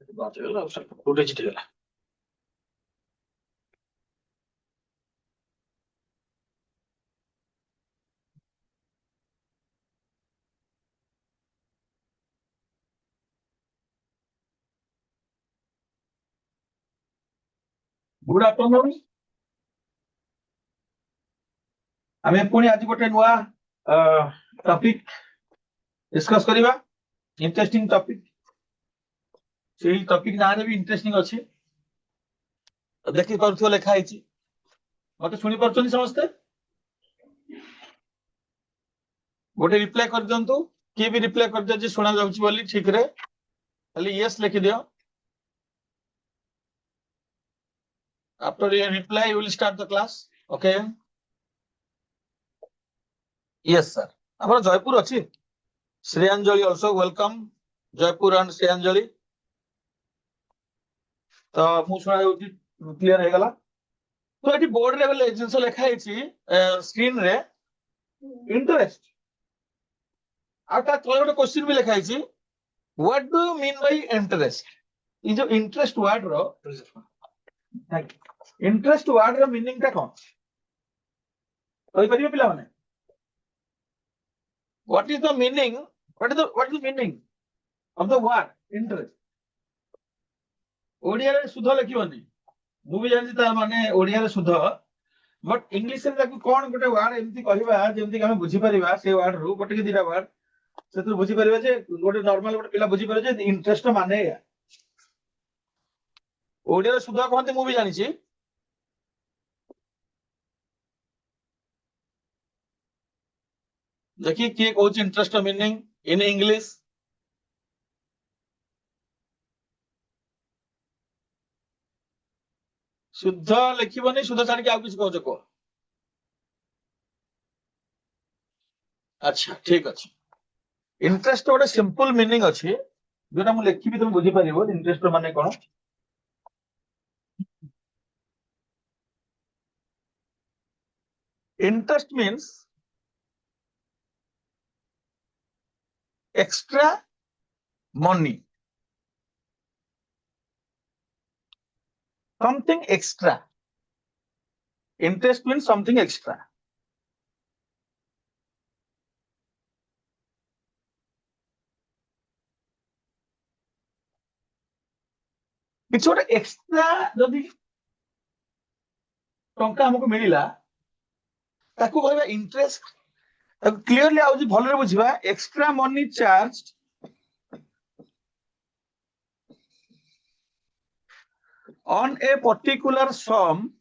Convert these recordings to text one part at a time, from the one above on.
ବାଜିଗଲା ଆଉ ଗୋଟେ ଚିଠିଗଲା। Good afternoon. आमे पुणी आज गोटे नुआ टॉपिक डिस्कस करिबा। Interesting topic. सेही टॉपिक नारे भी इंटरेस्टिंग अछि। देखि परथो लेखा आइछि। मते सुनि परछनी समस्ते। गोटे रिप्लाई कर दियंतु। के भी रिप्लाई कर दिया जे सुना जाउछि बोली ठीक रे। खाली यस लिखि दियो। After your reply, you will start the class. Okay? Yes, sir. Amar Jaipur achi. Shreyanjali also welcome. Jaipur and Shreyanjali. तो मु सुना जाउछि क्लियर हे गला। तो एटी बोर्ड लेवल जिनस लेखा आइछि स्क्रीन रे इंटरेस्ट। आटा तळे गोटे क्वेश्चन भी लेखा आइछि what do you mean by interest? इ जो इंटरेस्ट वर्ड रो इंटरेस्ट वर्ड रो मीनिंग ता कोन? कहि परिबे पिला माने? What is the meaning? What is the meaning of the word interest? Odia रे सुध लिखिबनी। मु भी जानि ता माने ओडिया रे सुध बट इंग्लिश रे ताकू कोन गोटे वर्ड एमती कहिबा जेमती हम बुझी परिबा से वर्ड रो गोटे के दिरा वर्ड से तू बुझी परिबा जे गोटे नॉर्मल गोटे पिला बुझी परिबा जे इंटरेस्ट माने या ओडिया रे सुध कहते मु भी जानि छी। देखिए किए कहूँ इंटरेस्ट मीनिंग इन इंग्लिश। शुद्ध लिखिबनी शुद्ध छाड़ के आउ किछ कहू को। अच्छा ठीक अछि। इंटरेस्ट गोटे सिंपल मीनिंग अछि जोटा मु लिखिबी तुम बुझी परिबो इंटरेस्ट माने कोन। Interest means extra money, something extra. Interest means something extra. It's what extra जदि टंका हमको मिलिला ताकू कहबा इंटरेस्ट। क्लियरली आउजी भलरे बुझिबा extra money charge on a particular sum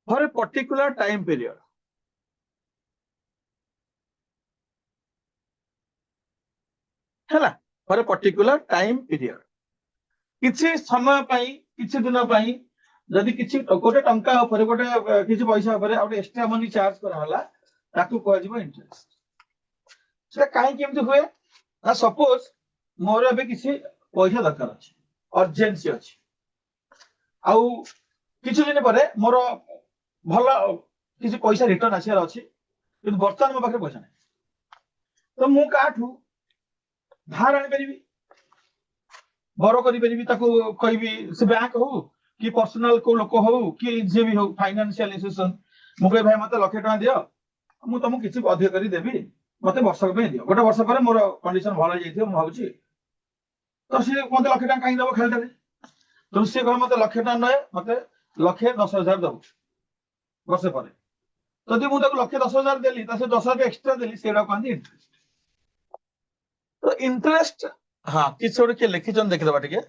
for a particular time period. हैला for a particular time period. किछि समय पई किछि दिन पई जदि किछि गोटे टंका ऊपर गोटे किछि पैसा ऊपर आ एक्स्ट्रा मनी चार्ज करा होला ताकू कहै जिवो इंटरेस्ट। सेटा काहे केमति होय ना सपोज मोर एबे किछि पैसा दरकार अछि अर्जेंसी अछि आउ किछि दिन परे मोर भलो किछि पैसा रिटर्न आछियार अछि किंतु वर्तमान मो पाखे पैसा नै तो मु काठू धार आनि परिबी बरो करि परिबी ताकू कहबी से बैंक हो कि पर्सनल को लोक हो कि जे भी हो फाइनेंशियल इंस्टीट्यूशन मु कहि भाई मते लाख टका दियो मु तुमको किछि अधिक करि देबी मते वर्ष पे दियो गोटे वर्ष पर मोर कंडीशन भलो जाइथियो मु भाबुची तो से मते लाख टका काई दबो खालटारे तो से कह मते लाख टका नय मते 1,10,000 दबो वर्ष पर जदि मु ताको 1,10,000 देली त से 10,000 एक्स्ट्रा देली सेडा कहंदी इंटरेस्ट। तो इंटरेस्ट हां किछ छोड़ के लिखि जन देखि दबा ठीक है।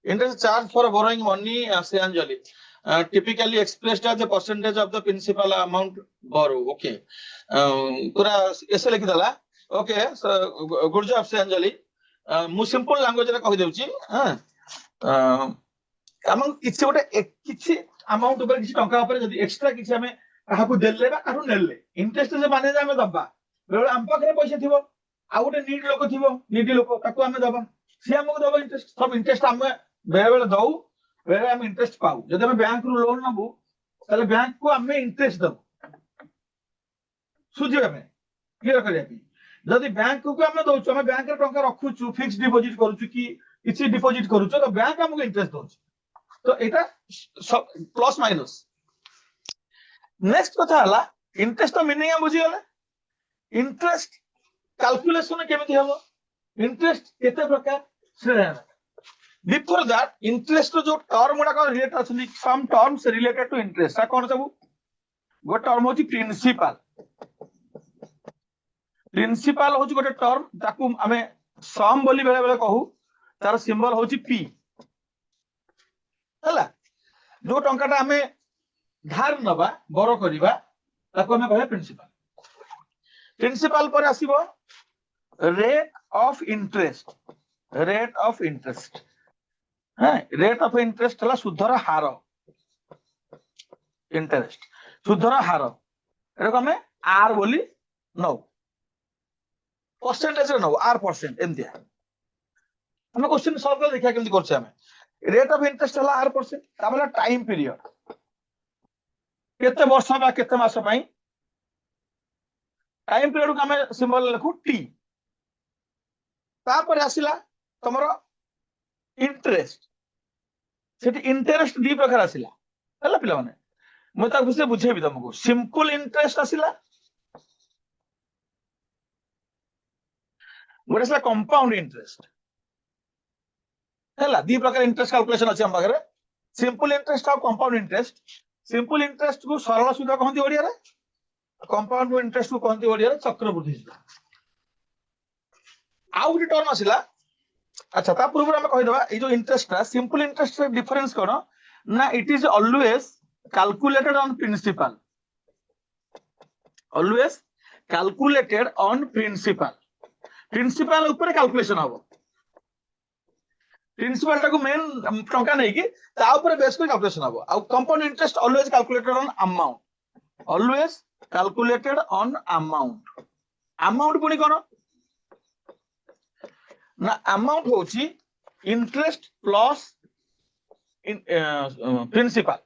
Interest charge for borrowing money Shreyanjali typically expressed as a percentage of the principal amount borrow. Okay, पूरा ऐसे लिखि दला। Okay, so good job Shreyanjali. मु सिंपल लैंग्वेज रे कहि देउची हां हम किछि गोटे किछि अमाउंट ऊपर किछि टंका ऊपर जदी एक्स्ट्रा किछि हमें काहाकू देले बा काहू नेले इंटरेस्ट जे माने जे हमें दबा बेले हम पाखरे पैसा थिबो आ गोटे नीड लोक थिबो नीडी लोक ताकू हमें दबा से हमको दबा इंटरेस्ट सब इंटरेस्ट हमें बेले बेले दऊ बेले हम इंटरेस्ट पाऊ जदि हम बैंक रु लोन नबू तले बैंक को हमें इंटरेस्ट दबो सुझिबे में क्लियर करिया कि जदि बैंक को आम दौर आम बैंक टका रखुचु फिक्स डिपोजिट करुचु कि किसी डिपोजिट करुचु तो बैंक आमको इंटरेस्ट दौर तो यहाँ प्लस माइनस नेक्स्ट कथा है इंटरेस्ट तो मीनिंग हम बुझीगले इंटरेस्ट कैलकुलेशन केमिति हबो इंटरेस्ट केते प्रकार श्रेणी बिफोर दैट इंटरेस्ट जो टर्म गुड़ा रिलेट अच्छी some terms related to interest कौन सब गोटे टर्म होची प्रिंसिपल प्रिंसिपल होची गोटे टर्म ताकू आमे सम बोली बेले बेले कहू तार सिंबल होची पी हला जो टंकाटा आमे धार नबा बरो करिबा ताकू आमे कहले प्रिंसिपल प्रिंसिपल पर आसीबो rate of interest rate of interest हला सुधर हार इंटरेस्ट सुधर हार एटा हमें आर बोली नौ परसेंटेज रे नौ आर परसेंट एमती हमें क्वेश्चन सॉल्व कर देखिया केमती करछे हमें रेट ऑफ इंटरेस्ट हला आर परसेंट ताबला टाइम पीरियड केते वर्ष बा केते मास पई टाइम पीरियड को हमें सिंबल लिखू टी तापर आसिला तमरो इंटरेस्ट सेठी इंटरेस्ट दी प्रकार आसिला हला पिला माने मैं ता विषय बुझेबी तुमको सिंपल इंटरेस्ट आसिला गोटे आसिला कंपाउंड इंटरेस्ट हला दी प्रकार इंटरेस्ट कैलकुलेशन अछि हम पाखरे सिंपल इंटरेस्ट और कंपाउंड इंटरेस्ट को सरल सुध कहंती ओडिया रे कंपाउंड इंटरेस्ट को कहंती ओडिया रे चक्रवृद्धि सुध आउ गोटे टर्म आसिला अच्छा ता पूर्व हम कहि दबा ए जो इंटरेस्ट रा सिंपल इंटरेस्ट रे डिफरेंस कोन ना it is always calculated on principal always calculated on principal ऊपर कैलकुलेशन हबो प्रिंसिपल टाको मेन टंका नै कि ता ऊपर बेस को कैलकुलेशन हबो आ compound interest always calculated on amount पुनी कोन ना अमाउंट होची interest plus principal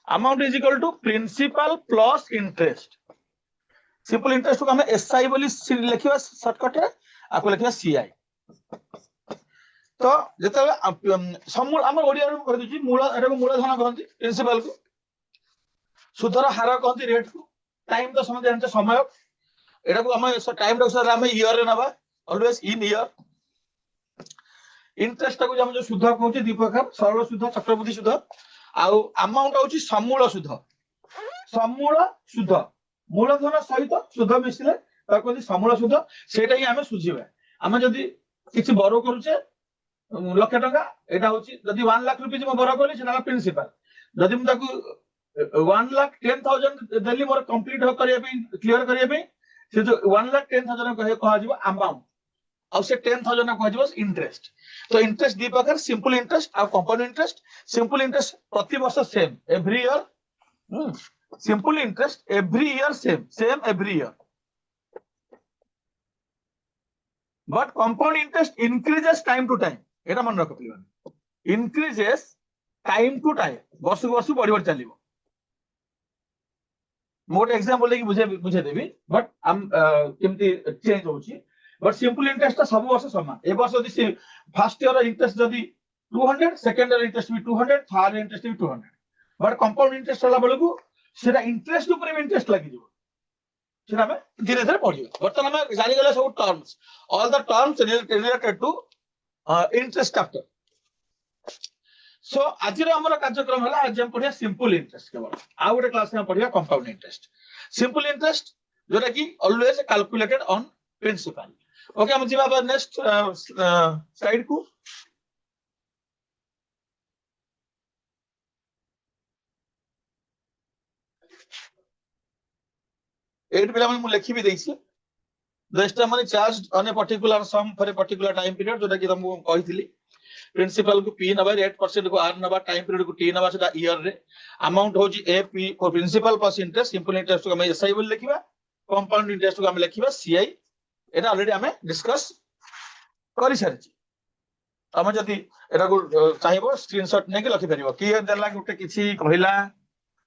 amount is equal to principal plus interest simple interest को हमें एसआई बोली लिखिबा शॉर्टकट रे आको लिखिबा सीआई तो जेते समूल हमर ओडिया रे कर दिछि मूल एटा को मूलधन कहंती प्रिंसिपल को सुधर हार कहंती रेट को टाइम तो समझ जानते समय एटा को हम टाइम रो सर हम ईयर रे नबा ऑलवेज इन ईयर इंटरेस्ट को हम जो सुध कहउछि दी प्रकार सरल सुध चक्रवृद्धि सुध आउ अमाउंट होची समूल सुध मूलधन सहित सुध मिसिले ताको समूल सुध सेटा ही हमें सुझिबा हम जदी किछि बरो करूचे लाख टका एटा होची जदी 1 लाख रुपया म बरो करली सेटा प्रिंसिपल जदी म ताको 1,10,000 देली मोर कंप्लीट हो करिया पे क्लियर करिया पे से जो 1,10,000 कहा जिवो अमाउंट और से 10,000 कहा जिवो इंटरेस्ट तो इंटरेस्ट दी प्रकार सिंपल इंटरेस्ट और कंपाउंड इंटरेस्ट सिंपल इंटरेस्ट प्रति वर्ष same every year simple interest every year same every year but compound interest increases time to time एटा मन रख पिलन इंक्रीजेस टाइम टू टाइम वर्ष वर्ष बढ़ी बढ़ी चलिबो मोटे एग्जांपल लेके बुझे देबी बट हम केमती चेंज होची बट सिंपल इंटरेस्ट सब वर्ष समान ए वर्ष यदि फर्स्ट ईयर इंटरेस्ट यदि 200 सेकंड ईयर इंटरेस्ट भी 200 थर्ड इंटरेस्ट भी 200 बट कंपाउंड इंटरेस्ट वाला बेलू सेटा इंटरेस्ट ऊपर भी इंटरेस्ट लागि जो सेटा में धीरे धीरे बढ़ियो बर्तमान हम जानि गले सब terms all the terms related to interest capital so आज हमर कार्यक्रम हला आज हम पढिया सिंपल इंटरेस्ट केवल आ गोटे क्लास में पढिया कंपाउंड इंटरेस्ट सिंपल इंटरेस्ट जोटा कि always calculated on principal okay हम जीवा पर नेक्स्ट स्लाइड को एट पिला मैं लिखि भी देछि the extra money charge on a particular sum for a particular time period जोटा कि तुमको कहितली प्रिंसिपल को पी नबा 8% को आर नबा टाइम पीरियड को टी नबा सेटा ईयर रे अमाउंट होजी A P for principal plus interest simple interest को हम एसआई बोल लिखिबा कंपाउंड इंटरेस्ट को हम लिखिबा सीआई एटा ऑलरेडी हमें डिस्कस करि सारिछि हम जदी एटा को चाहिबो स्क्रीनशॉट ने के लिखि परिबो कि देला गुटे किछि कहला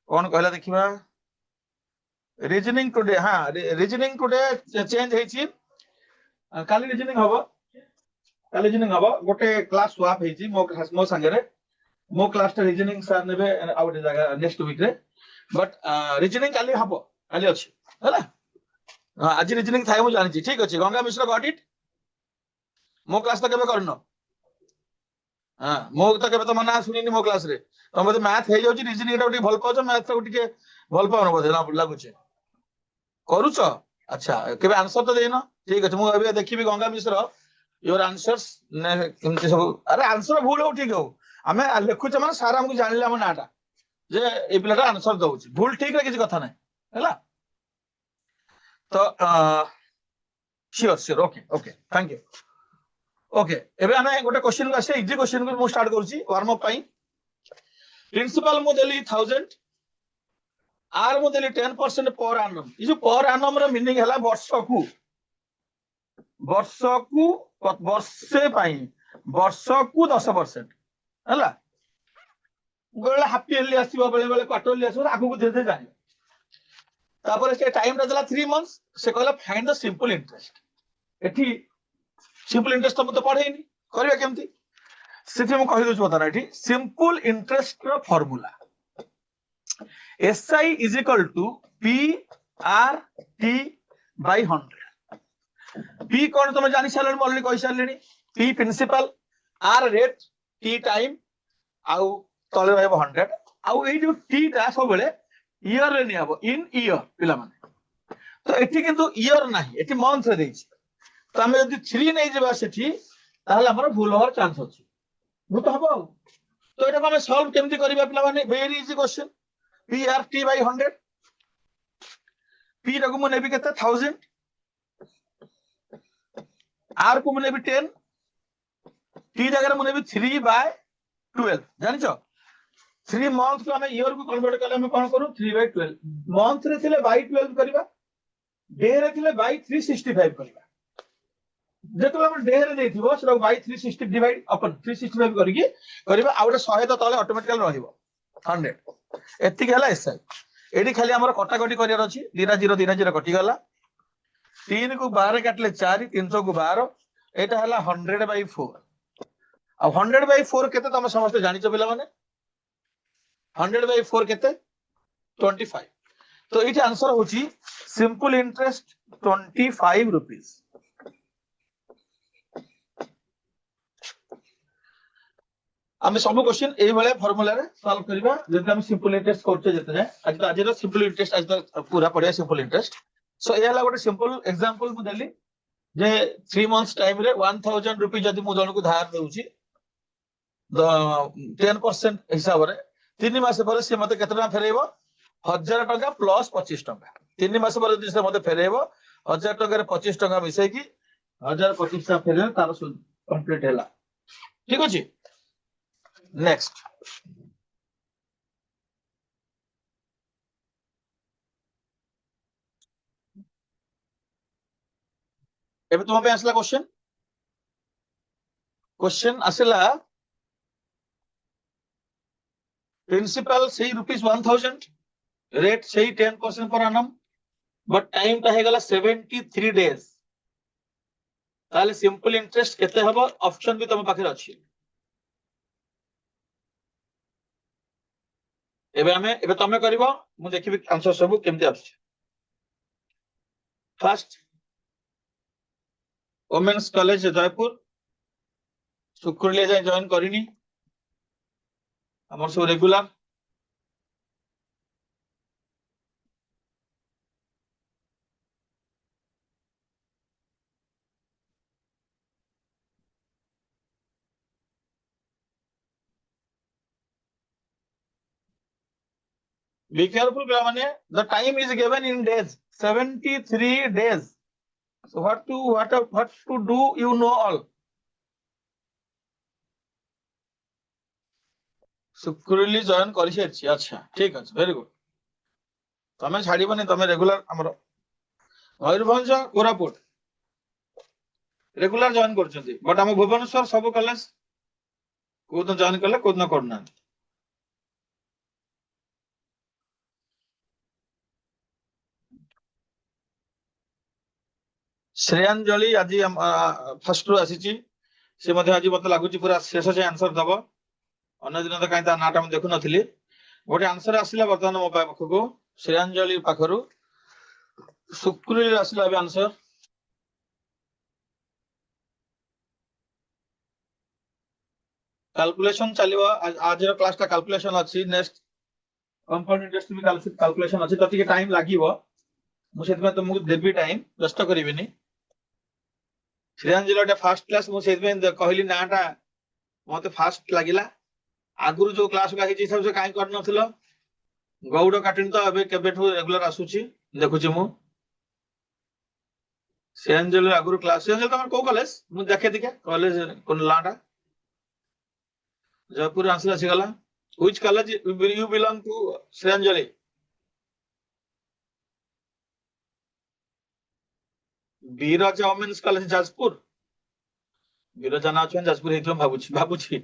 कोन कहला देखिबा रीजनिंग टुडे हां रीजनिंग टुडे चेंज हेछि କାଲି ରିଜନିଂ ହବ, କାଲି ରିଜନିଂ ହବ। ଗୋଟେ କ୍ଲାସ ସ୍ୱାପ ହେଇଛି ମୋ ସାଙ୍ଗରେ। ମୋ କ୍ଲାସଟା ରିଜନିଂ ସାର୍ ନେବେ ଆଉ ଗୋଟେ ଜାଗା ନେକ୍ସଟ ୱିକରେ। ବଟ୍ ରିଜନିଂ କାଲି ହବ, କାଲି ଅଛି ହେଲା। ଆଜି ରିଜନିଂ ଥାଏ ମୁଁ ଜାଣିଛି। ଠିକ ଅଛି, ଗଙ୍ଗା ମିଶ୍ର ଗଟ୍ ଇଟ୍। ମୋ କ୍ଲାସ ତ କେବେ କରିନ? ହଁ, ମୁଁ ତ କେବେ ତମ ନାଁ ଶୁଣିନି ମୋ କ୍ଲାସରେ। ତମେ ବୋଧେ ମ୍ୟାଥ ହେଇଯାଉଛି, ରିଜନିଂ ଟାକୁ ଟିକେ ଭଲ ପାଉଛ, ମ୍ୟାଥ ଟାକୁ ଟିକେ ଭଲ ପାଉନ ବୋଧେ ଲାଗୁଛି। କରୁଛ? ଆଚ୍ଛା, କେବେ ଆନ୍ସର ତ ଦେଇନ। ଠିକ ଅଛି, ମୁଁ ଏବେ ଦେଖିବି ଗଙ୍ଗା ମିଶ୍ର ୟୋର ଆନ୍ସର୍ସ କେମିତି ସବୁ। ଆରେ ଆନ୍ସର ଭୁଲ ହଉ ଠିକ ହଉ, ଆମେ ଲେଖୁଛେ ମାନେ ସାର୍ ଆମକୁ ଜାଣିଲେ ଆମ ନାଁଟା ଯେ ଏଇ ପିଲାଟା ଆନ୍ସର ଦଉଛି। ଭୁଲ ଠିକରେ କିଛି କଥା ନାହିଁ ହେଲା। ତ sure sure, okay okay, thank you. Okay, ଏବେ ଆମେ ଗୋଟେ କ୍ୱେଶ୍ଚନ କୁ ଆସିବା। ଇଜି କ୍ୱେଶ୍ଚନ କୁ ମୁଁ ଷ୍ଟାର୍ଟ କରୁଛି ୱାର୍ମ ଅପ୍ ପାଇଁ। ପ୍ରିନ୍ସିପାଲ ମୁଁ ଦେଲି 1000, ଆର ମୁଁ ଦେଲି 10% ପର ଆନମ୍। ଏ ଯୋଉ ପର ଆନମ ର ମିନିଂ ହେଲା ବର୍ଷକୁ, ବର୍ଷକୁ ବର୍ଷେ ପାଇଁ, ବର୍ଷକୁ 10% ହେଲା। ବେଳେ ହାଫ ଇୟରଲି ଆସିବ, ବେଳେ ବେଳେ କ୍ୱାର୍ଟରଲି ଆସିବ, ଆଗକୁ ଧୀରେ ଧୀରେ ଜାଣିବ। ତାପରେ ସେ ଟାଇମଟା ଦେଲା 3 months। ସେ କହିଲା ଫାଇଣ୍ଡ ଦ ସିମ୍ପଲ ଇଣ୍ଟରେଷ୍ଟ। ଏଠି ସିମ୍ପଲ ଇଣ୍ଟରେଷ୍ଟ ତ ମୁଁ ତ ପଢେଇନି, କରିବା କେମିତି? ସେଥିପାଇଁ ମୁଁ କହିଦଉଛି ବର୍ତ୍ତମାନ ଏଠି ସିମ୍ପଲ ଇଣ୍ଟରେଷ୍ଟ ର formula SI is equal to PRT by 100। P କଣ ତମେ ଜାଣି ସାରିଲଣି, ମୁଁ ଅଲରେଡି କହିସାରିଲିଣି। P principal, R rate, T time, ଆଉ ତଳେ ରହିବ 100। ଆଉ ଏଇ ଯୋଉ T ଟା ସବୁବେଳେ ଇୟର ରେ ନିଆହବ, ଇନ୍ ଇୟର ପିଲାମାନେ। ତ ଏଠି କିନ୍ତୁ ଇୟର ନାହିଁ, ଏଠି ମନ୍ଥ ରେ ଦେଇଛି। ତ ଆମେ ଯଦି 3 ନେଇଯିବା ସେଠି, ତାହେଲେ ଆମର ଭୁଲ ହବାର ଚାନ୍ସ ଅଛି। ଭୂତ ହବ ଆଉ। ତ ଏଟାକୁ ଆମେ ସଲ୍ଭ କେମିତି କରିବା ପିଲାମାନେ? Very easy question. PRT by 100। P ଟାକୁ ମୁଁ ନେବି କେତେ? 1000। R କୁ ମୁଁ ନେବି 10। T ଜାଗାରେ ମୁଁ ନେବି 3 ବାଇ 12। ଜାଣିଛ 3 ମନ୍ଥ କୁ ଆମେ ଇୟର କୁ କନଭର୍ଟ କଲେ ଆମେ କଣ କରୁ? 3 ବାଇ 12। ମନ୍ଥ ରେ ଥିଲେ ବାଇ 12 କରିବା, ଡେ ରେ ଥିଲେ ବାଇ 365 କରିବା। ଯେତେବେଳେ ଆମେ ଡେ ରେ ଦେଇଥିବ ସେଟା ବାଇ 360 ଡିଭାଇଡ ଅପନ୍ 365 କରିକି କରିବା। ଆଉ ଗୋଟେ 100 ତ ତଳେ ଅଟୋମେଟିକାଲି ରହିବ 100। ଏତିକି ହେଲା SI। ଏଠି ଖାଲି ଆମର କଟାକଟି କରିବାର ଅଛି। ଦିଟା ଜିରୋ କଟିଗଲା। 3 କୁ 12 କାଟିଲେ 4, 300 କୁ 12, ଏଇଟା ହେଲା 100 ବାଇ 4। ଆଉ 100 ବାଇ 4 କେତେ ତମେ ସମସ୍ତେ ଜାଣିଛ ପିଲାମାନେ? 100 ବାଇ 4 କେତେ? 25। ତ ଏଇଠି ଆନ୍ସର ହଉଛି ସିମ୍ପଲ ଇଣ୍ଟରେଷ୍ଟ 25 rupees। ଆମେ ସବୁ କ୍ୱେଶ୍ଚନ ଏଇଭଳିଆ ଫର୍ମୁଲାରେ ସଲ୍ଭ କରିବା, ଯେମିତି ଆମେ ସିମ୍ପଲ ଇଣ୍ଟରେଷ୍ଟ କରୁଛେ ଯେତେ ଯାଏ। ଆଜିର ସିମ୍ପଲ ଇଣ୍ଟରେଷ୍ଟ, ଆଜି ତ ପୁରା ପଢିବା ସିମ୍ପଲ ଇଣ୍ଟରେଷ୍ଟ। ସୋ ଏ ହେଲା ଗୋଟେ ସିମ୍ପଲ ଏକ୍ସାମ୍ପଲ ମୁଁ ଦେଲି ଯେ 3 months ଟାଇମ ରେ 1000 rupees ଯଦି ମୁଁ ଜଣକୁ ଧାର ଦଉଛି 10% ହିସାବରେ, 3 ମାସ ପରେ ସେ ମତେ କେତେ ଟଙ୍କା ଫେରେଇବ? 1000 ଟଙ୍କା ପ୍ଲସ 25 ଟଙ୍କା। 3 ମାସ ପରେ ଯଦି ସେ ମତେ ଫେରେଇବ 1000 ଟଙ୍କାରେ 25 ଟଙ୍କା ମିଶେଇକି 1025 ଟଙ୍କା ଫେରେଇଲେ ତାର କମ୍ପ୍ଲିଟ ହେଲା। ଠିକ ଅଛି, ନେକ୍ସଟ। ଏବେ ତୁମ ପାଇଁ ଆସିଲା କ୍ୱେଶ୍ଚନ। क्वेश्चन आसिला प्रिंसिपल से ₹1000, रेट से 10% पर annum, बट टाइम ता हेगला 73 डेज। ताले सिंपल इंटरेस्ट केते हबो? ऑप्शन भी तम पाखे अछि। एबे तमे करिवो, मु देखिबि आंसर सब केमति आछि। फर्स्ट वोमेन्स कॉलेज जयपुर, सुकुरलिया जाय जॉइन करिनी, हमर सब रेगुलर। Be careful माने, the time is given in days, 73 days. So what to do, you know all. Sukuruli join करि छै। अच्छा ठीक अछि, वेरी गुड। तमे छाड़ीबनी, तमे रेगुलर हमर मयूरभंज कोरापुट रेगुलर जॉइन करछथि, बट हम भुवनेश्वर सब कॉलेज को तो जॉइन करले, को न करना। ଶ୍ରେୟାଞ୍ଜଳି ଆଜି ଫାର୍ଷ୍ଟ ରୁ ଆସିଛି, ସେ ମଧ୍ୟ ଆଜି ମତେ ଲାଗୁଛି ପୁରା ଶେଷ ଯାଏ ଆନ୍ସର ଦବ। ଅନ୍ୟ ଦିନ ତ କାହିଁ ତା ନାଁଟା ମୁଁ ଦେଖୁନଥିଲି। ଗୋଟେ ଆନ୍ସର ଆସିଲା ବର୍ତ୍ତମାନ ମୋ ପାଖକୁ ଶ୍ରେୟାଞ୍ଜଳି ପାଖରୁ। ସୁକ୍ରିଲ ଆସିଲା ଏବେ ଆନ୍ସର। କାଲକୁଲେସନ ଚାଲିବ, ଆଜିର କ୍ଲାସଟା କାଲକୁଲେସନ ଅଛି। ନେକ୍ସଟ କମ୍ପାଉଣ୍ଡ ଇଣ୍ଟରେଷ୍ଟ ବି କାଲକୁଲେସନ ଅଛି, ତ ଟିକେ ଟାଇମ ଲାଗିବ। ମୁଁ ସେଥିପାଇଁ ତମକୁ ଦେବି ଟାଇମ, ବ୍ୟସ୍ତ କରିବିନି। ଶ୍ରେୟାଞ୍ଜଳି ଫାର୍ଷ୍ଟ କ୍ଲାସ, ମୁଁ ସେଥିପାଇଁ କହିଲି ନାଁଟା ମତେ ଫାଷ୍ଟ ଲାଗିଲା। ଆଗରୁ ଯୋଉ କ୍ଲାସ ହେଇଛି ସବୁ ସେ କାହିଁ କରିନଥିଲ? ଗୌଡ କାଟିନି ତ ଏବେ କେବେଠୁ ରେଗୁଲାର ଆସୁଛି, ଦେଖୁଛି ମୁଁ। ଶ୍ରେୟାଞ୍ଜଳି ଆଗରୁ କ୍ଲାସ। ଶ୍ରେୟାଞ୍ଜଳି ତମର କୋଉ କଲେଜ? ମୁଁ ଦେଖେ ଟିକେ କଲେଜ ନାଁଟା। ଜୟପୁର ଆନ୍ସର ଆସିଗଲା। Which college you belong to, Shreyanjali? Biraja women's college Jajpur. Biraja ନା ଅଛନ୍ତି ଯାଜପୁର ହେଇଥିବ ଭାବୁଛି।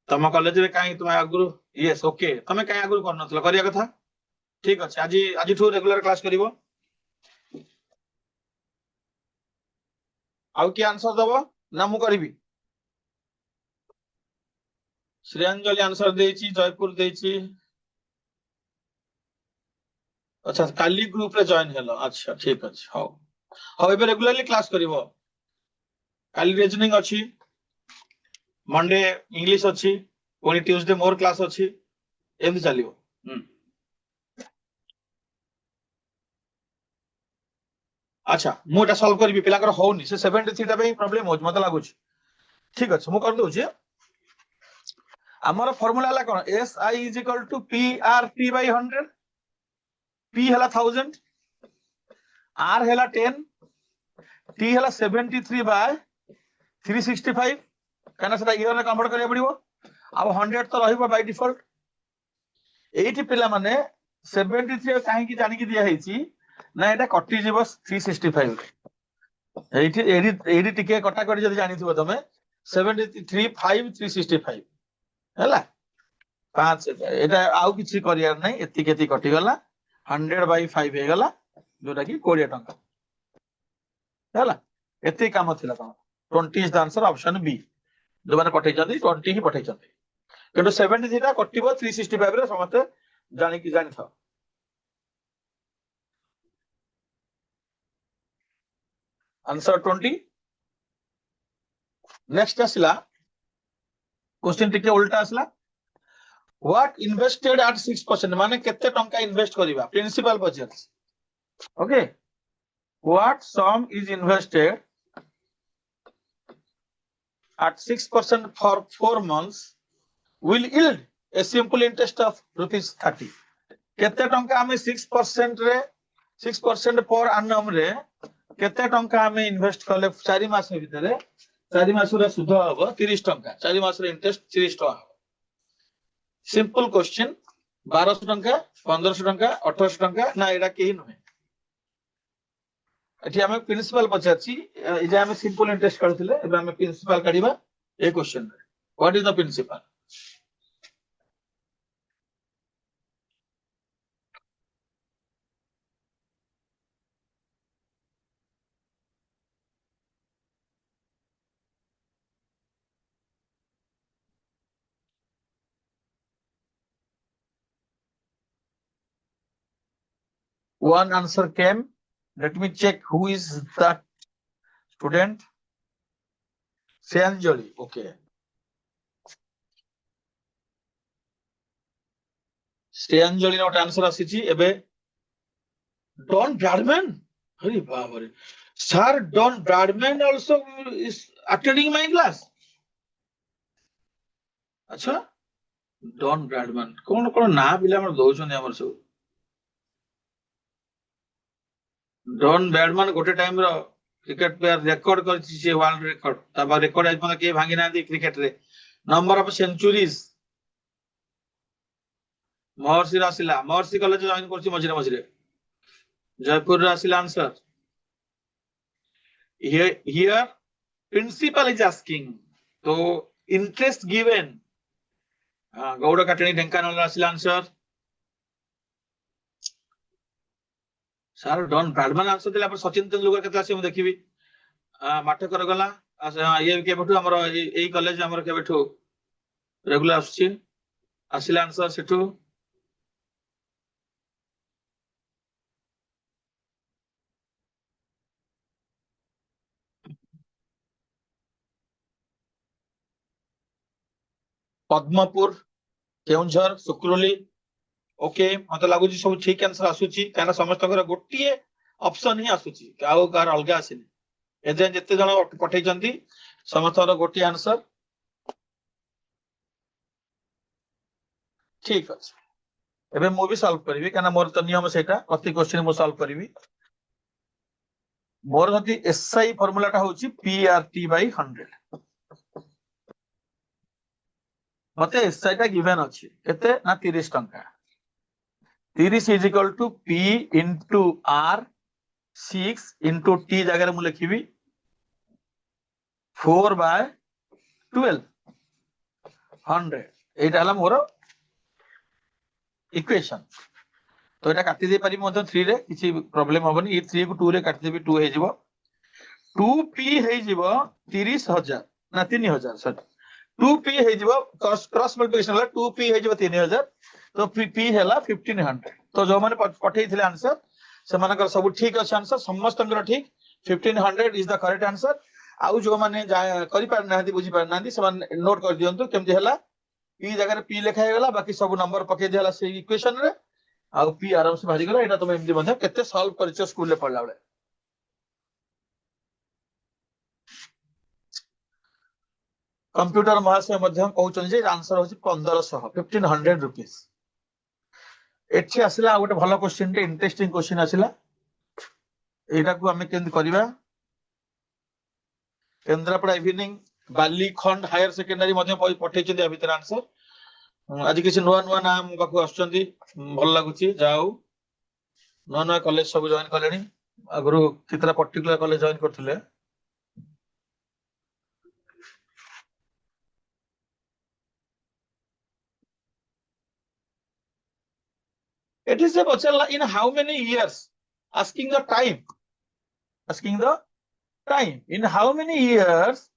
ତମ କଲେଜରେ କାହିଁ ତୁମେ ଆଗରୁ? Yes, okay. ତମେ କାହିଁ ଆଗରୁ କରିନଥିଲ? କରିବା କଥା। ଠିକ ଅଛି, ଆଜିଠୁ ରେଗୁଲାର କ୍ଲାସ କରିବ। ଆଉ କିଏ ଆନ୍ସର ଦବ ନା ମୁଁ କରିବି? ଶ୍ରେୟାଞ୍ଜଳି ଆନ୍ସର ଦେଇଛି, ଜୟପୁର ଦେଇଛି। ଆଚ୍ଛା, କାଲି ଗ୍ରୁପ ରେ ଜଏନ ହେଲ। ଆଚ୍ଛା, ଠିକ ଅଛି, ହଉ ହଉ। ଏବେ ରେଗୁଲାରଲି କ୍ଲାସ କରିବ। କାଲି ରିଜନିଂ ଅଛି, ମଣ୍ଡେ ଇଂଲିଶ ଅଛି, ପୁଣି ଟ୍ୟୁଜଡେ ମୋର କ୍ଲାସ ଅଛି, ଏମିତି ଚାଲିବ। ଆଚ୍ଛା, ମୁଁ ଏଟା ସଲ୍ଭ କରିବି। ପିଲାଙ୍କର ହଉନି, ସେ 73ଟା ପାଇଁ ପ୍ରୋବ୍ଲେମ ହଉଛି ମତେ ଲାଗୁଛି। ଠିକ ଅଛି, ମୁଁ କରିଦଉଛି। ଆମର ଫର୍ମୁଲା ହେଲା କଣ? SI is equal to PRT by 100। P ହେଲା 1000, R ହେଲା 10, T ହେଲା 73 by 365, କାହିଁକିନା ସେଟା ଇୟର ରେ କନଭର୍ଟ କରିବାକୁ ପଡିବ। ଆଉ 100 ତ ରହିବ ବାଇ ଡିଫଲ୍ଟ। ଏଇଠି ପିଲାମାନେ 73 କାହିଁକି ଜାଣିକି ଦିଆ ହେଇଛି ନା ଏଟା କଟିଯିବ 365 ରେ। ଏଇଠି ଟିକେ କଟାକଟି ଯଦି ଜାଣିଥିବ ତମେ, 73 5 365 ହେଲା 5। ଏଟା ଆଉ କିଛି କରିବାର ନାହିଁ, ଏତିକି କଟିଗଲା, 100/5 ହେଇଗଲା, ଯୋଉଟା କି 20 ଟଙ୍କା ହେଲା। ଏତିକି କାମ ଥିଲା ତମର। 20 ଇଜ ଦ ଆନ୍ସର, ଅପସନ ବି। ଯୋଉମାନେ ପଠେଇଛନ୍ତି 20 ହିଁ ପଠେଇଛନ୍ତି, କିନ୍ତୁ 73ଟା କଟିବ 365 ରେ, ସମସ୍ତେ ଜାଣିଥାଅ। ଆନ୍ସର 20। ନେକ୍ସଟ ଆସିଲା क्वेश्चन ଟିକେ उल्टा ଆସିଲା। What invested at 6%, ମାନେ କେତେ ଟଙ୍କା ଇନଭେଷ୍ଟ କରିବା? ପ୍ରିନ୍ସିପାଲ ପଚାରିଛି। Okay, what sum is invested at 6% for 4 months will yield a simple interest of ₹30। କେତେ ଟଙ୍କା ଆମେ 6% ରେ, 6% per annum ରେ କେତେ ଟଙ୍କା ଆମେ ଇନଭେଷ୍ଟ କଲେ 4 ମାସ ଭିତରେ? 4 ମାସର ସୁଧ ହବ 30 ଟଙ୍କା, 4 ମାସର ଇଣ୍ଟରେଷ୍ଟ 30 ଟଙ୍କା ହବ। Simple question. 1200 ଟଙ୍କା, 1500 ଟଙ୍କା, 1800 ଟଙ୍କା, ନା ଏଟା କେହି ନୁହେଁ। ଏଠି ଆମେ ପ୍ରିନ୍ସିପାଲ ପଚାରିଛି। ଏ ଯେ ଆମେ ସିମ୍ପଲ ଇଣ୍ଟରେଷ୍ଟ କାଢୁଥିଲେ, ଏବେ ଆମେ ପ୍ରିନ୍ସିପାଲ କାଢିବା ଏ क्वेश्चन ରେ। What is the principal? One answer came. Let me check who is that student. Shreyanjali, okay. ଶ୍ରେୟାଞ୍ଜଳି ର ଗୋଟେ ଆନ୍ସର ଆସିଛି ଏବେ। ଡନ୍ ବ୍ରାଡମ୍ୟାନ, अरे बाप रे sir, Don Bradman also is attending my class। अच्छा, डॉन ब्राडमैन कौन कौन ना पिला हमर दउछन हमर सब। डॉन ब्राडमैन गोटे टाइम रो क्रिकेट प्लेयर, रेकॉर्ड करछि से वर्ल्ड रेकॉर्ड। ताबा रेकॉर्ड आज पन के भांगी ना दी क्रिकेट रे। Number of centuries Maharshi आसिला, Maharshi college join करछि मझिरे मझिरे। जयपुर रे आसिला answer. Here principal is asking, तो interest given। गौड़ काटणी ढेंकानाल आसिला answer. Sir Don Bradman answer ଦେଲା ପରେ ସଚିନ ତେନ୍ଦୁଲକର କେତେ ଆସିବ ମୁଁ ଦେଖିବି। ମାଠକର ଗଲା ଇଏ କେବେଠୁ ଆମର ଏଇ କଲେଜ ଆମର କେବେଠୁ ରେଗୁଲାର ଆସୁଛି, ଆସିଲା ଆନ୍ସର ସେଠୁ। ପଦ୍ମପୁର, କେଉଁଝର, ସୁକ୍ରୁଲି। ଓକେ ମତେ ଲାଗୁଛି ସବୁ ଠିକ ଆନ୍ସର ଆସୁଛି, କାହିଁକିନା ସମସ୍ତଙ୍କର ଗୋଟିଏ ଅପସନ ହିଁ ଆସୁଛି, ଆଉ କାହାର ଅଲଗା ଆସିନି। ଏଯାଏଁ ଯେତେ ଜଣ ପଠେଇଛନ୍ତି ସମସ୍ତଙ୍କର ଗୋଟିଏ ଆନ୍ସର ଠିକ ଅଛି। ଏବେ ମୁଁ ବି ସଲ୍ଭ କରିବି, କାହିଁକିନା ମୋର ତ ନିୟମ ସେଇଟା, ପ୍ରତି କ୍ୱେଶ୍ଚିନ୍ ମୁଁ ସଲ୍ଭ କରିବି। ମୋର ଯଦି ଏସ୍ଆଇ ଫର୍ମୁଲାଟା ହଉଛି PRT by 100। ମତେ ଏସ୍ଆଇ ଟା ଗିଭେନ ଅଛି କେତେ ନା 30 ଟଙ୍କା। 30 is equal two P into R 6 into T ଜାଗାରେ ମୁଁ ଲେଖିବି 4 by 12 100। এইটা ହେଲା ମୋର ଇକ୍ୱେସନ। ତ এটা କାଟି ଦେଇ ପାରିବି ମଧ୍ୟ 3 ରେ, କିଛି ପ୍ରୋବ୍ଲେମ ହବନି। ଏ 3 କୁ 2 ରେ କାଟିଦେବି, 2 ହେଇଯିବ। 2P ହେଇଯିବ 30,000 ନା 3,000 ସରି 2P ହେଇଯିବ କ୍ରସ୍ ମଲ୍ଟିପ୍ଲିକେସନ ହେଲା 2P ହେଇଯିବ 3,000। ତ P ହେଲା 1500। ତ ଯୋଉମାନେ ପଠେଇଥିଲେ ଆନ୍ସର ସେମାନଙ୍କର ସବୁ ଠିକ ଅଛି ଆନ୍ସର, ସମସ୍ତଙ୍କର ଠିକ 1500 ଇଜ ଦ କରେକ୍ଟ ଆନ୍ସର। ଆଉ ଯୋଉମାନେ କରିପାରି ନାହାନ୍ତି ବୁଝି ପାରି ନାହାନ୍ତି ସେମାନେ ନୋଟ କରି ଦିଅନ୍ତୁ କେମିତି ହେଲା। P ଜାଗାରେ P ଲେଖା ହେଇଗଲା, ବାକି ସବୁ ନମ୍ବର ପକେଇ ଦିଆହେଲା ସେଇ ଇକ୍ୱେସନ ରେ, ଆଉ P ଆରାମସେ ବାହାରିଗଲା। ଏଇଟା ତମେ ଏମିତି ମଧ୍ୟ କେତେ ସଲ୍ଭ କରିଛ ସ୍କୁଲରେ ପଢିଲା ବେଳେ। କମ୍ପ୍ୟୁଟର ମହାଶୟ ମଧ୍ୟ କହୁଛନ୍ତି ଯେ ଆନ୍ସର ହଉଛି 1500 rupees। ଏଠି ଆସିଲା ଆଉ ଗୋଟେ ଭଲ କ୍ୱେଶ୍ଚିନ୍ ଟେ, ଇଣ୍ଟରେଷ୍ଟିଂ କ୍ୱେଶ୍ଚିନ୍ ଆସିଲା। ଏଇଟାକୁ ଆମେ କେମିତି କରିବା? Kendrapara evening, Balikhanda higher secondary ମଧ୍ୟ ପଠେଇଛନ୍ତି ଆ ଭିତରେ ଆନ୍ସର। ଆଜି କିଛି ନୂଆ ନୂଆ ନାଁ ମୋ ପାଖକୁ ଆସୁଛନ୍ତି, ଭଲ ଲାଗୁଛି। ଯାହା ହଉ ନୂଆ ନୂଆ କଲେଜ ସବୁ ଜଏନ କଲେଣି, ଆଗରୁ କେତେଟା ପର୍ଟିକୁଲାର କଲେଜ ଜଏନ କରୁଥିଲେ। ଏଠି ସେ ପଚାରିଲା in how many years, asking the time, in how many years